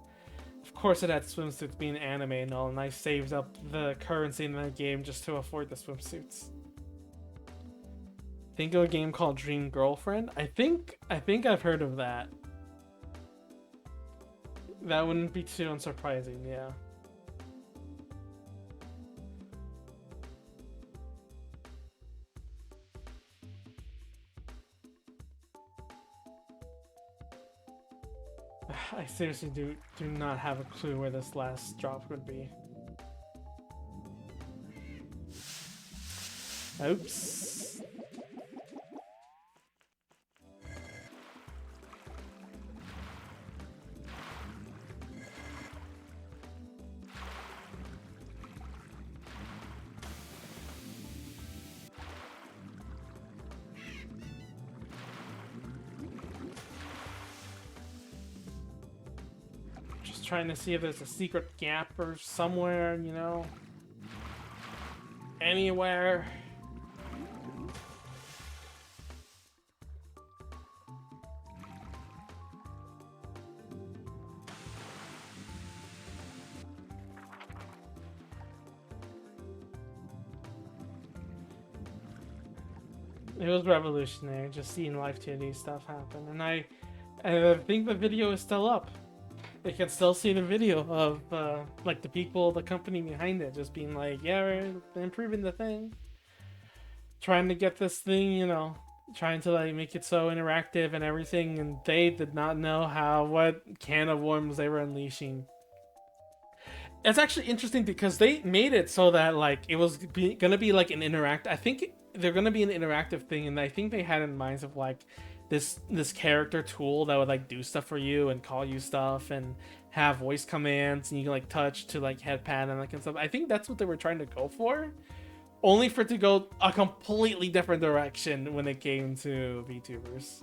Of course it had swimsuits, being anime and all, and I saved up the currency in that game just to afford the swimsuits. Think of a game called Dream Girlfriend? I think I've heard of that. That wouldn't be too unsurprising, yeah. I seriously do not have a clue where this last drop would be. Oops. Just trying to see if there's a secret gap or somewhere, you know? Anywhere. It was revolutionary, just seeing live 2D stuff happen, and I think the video is still up. You can still see the video of like the people, the company behind it, just being like, "Yeah, we're improving the thing, trying to get this thing, you know, trying to like make it so interactive and everything." And they did not know what can of worms they were unleashing. It's actually interesting because they made it so that like it was gonna be like an interact. I think they're gonna be an interactive thing, and I think they had in mind of like this character tool that would like do stuff for you and call you stuff and have voice commands, and you can like touch to like headpad and like and stuff. I think that's what they were trying to go for, only for it to go a completely different direction when it came to VTubers.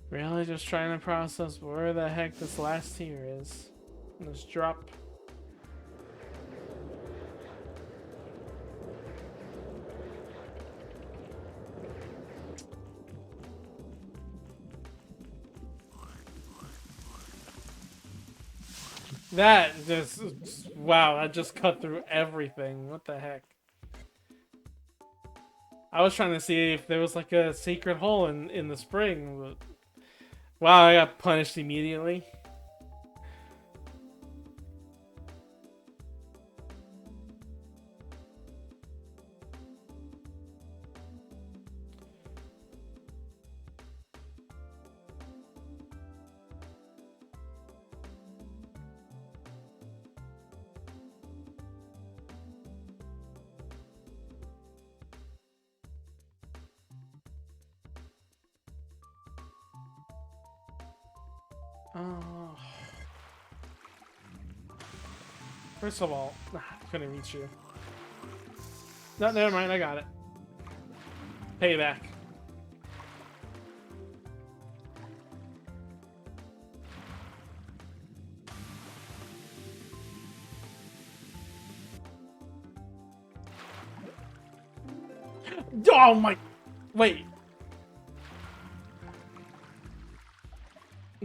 Really just trying to process where the heck this last tier is. Let's drop. That just, wow, that just cut through everything. What the heck? I was trying to see if there was like a secret hole in the spring, but wow, I got punished immediately. Oh. First of all, couldn't reach you. No, never mind, I got it. Payback. Oh my... Wait.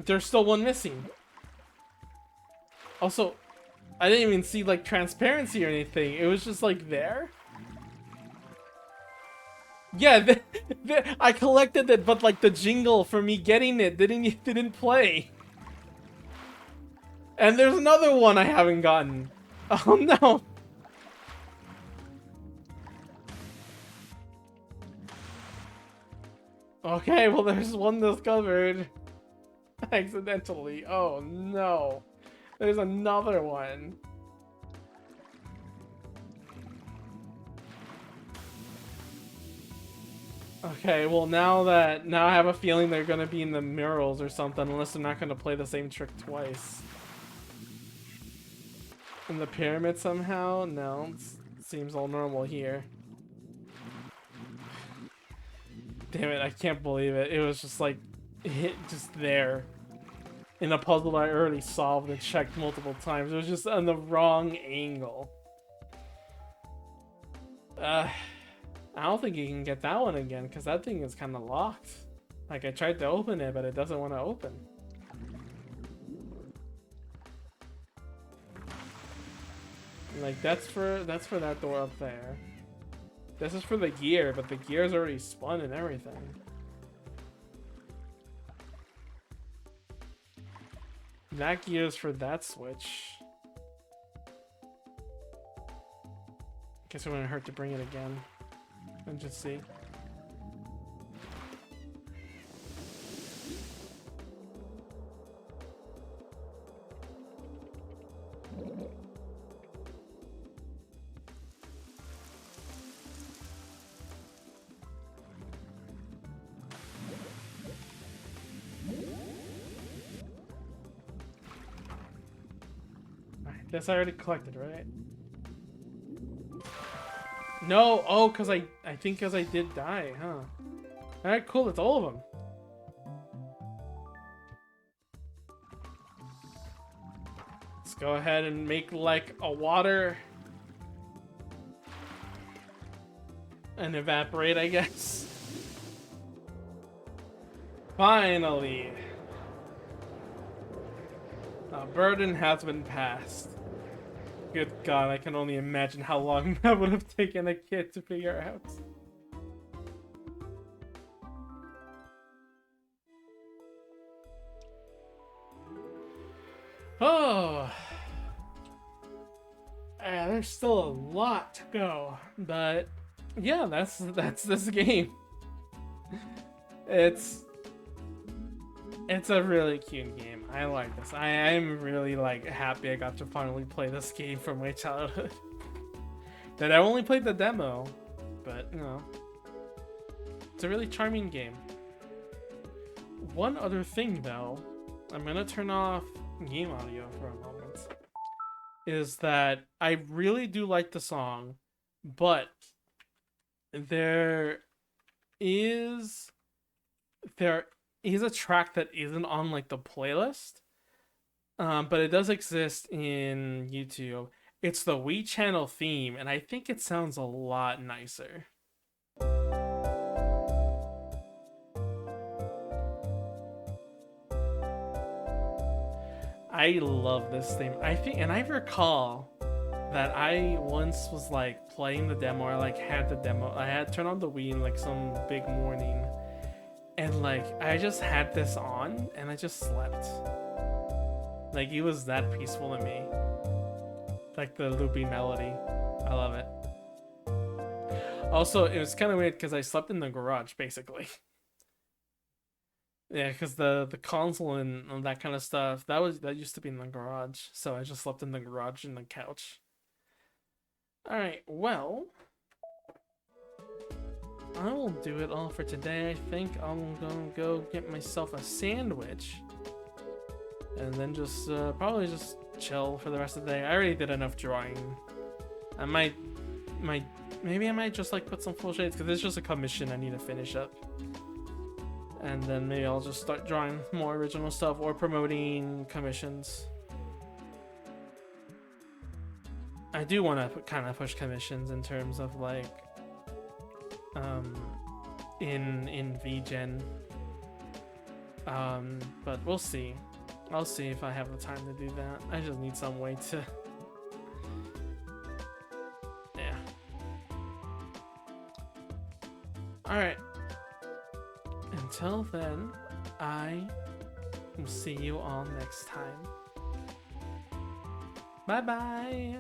There's still one missing. Also, I didn't even see like transparency or anything. It was just like there. Yeah, I collected it, but like the jingle for me getting it didn't play. And there's another one I haven't gotten. Oh no. Okay, well there's one discovered. Accidentally. Oh no. There's another one. Okay, well now I have a feeling they're gonna be in the murals or something, unless they're not gonna play the same trick twice. In the pyramid somehow? No, it seems all normal here. Damn it, I can't believe it. It was just like, hit just there. In a puzzle I already solved and checked multiple times. It was just on the wrong angle. I don't think you can get that one again, because that thing is kind of locked. Like, I tried to open it, but it doesn't want to open. Like, that's for that door up there. This is for the gear, but the gear's already spun and everything. That gear's for that switch. Guess it wouldn't hurt to bring it again. And just see. This I already collected, right? No, oh, because I think because I did die, huh? Alright, cool, that's all of them. Let's go ahead and make like a water and evaporate, I guess. Finally. A burden has been passed. Good God, I can only imagine how long that would have taken a kid to figure out. Oh. There's still a lot to go, but yeah, that's this game. It's a really cute game. I like this. I'm really like happy I got to finally play this game from my childhood. That I only played the demo, but you know, it's a really charming game. One other thing though, I'm gonna turn off game audio for a moment, is that I really do like the song, but there is a track that isn't on like the playlist, but it does exist in YouTube. It's the Wii channel theme, and I think it sounds a lot nicer. I love this theme. I think, and I recall that I once was like playing the demo, or like had the demo. I had turned on the Wii in like some big morning, and like I just had this on, and I just slept. Like it was that peaceful to me. Like the loopy melody, I love it. Also, it was kind of weird because I slept in the garage basically. Yeah, because the console and that kind of stuff that used to be in the garage, so I just slept in the garage in the couch. All right, well, I will do it all for today. I think I'm gonna go get myself a sandwich, and then just probably just chill for the rest of the day. I already did enough drawing. I maybe I might just like put some full shades because it's just a commission I need to finish up. And then maybe I'll just start drawing more original stuff or promoting commissions. I do want to kind of push commissions in terms of like in VGen. But we'll see. I'll see if I have the time to do that. I just need some way to. Yeah. All right. Until then, I will see you all next time. Bye bye.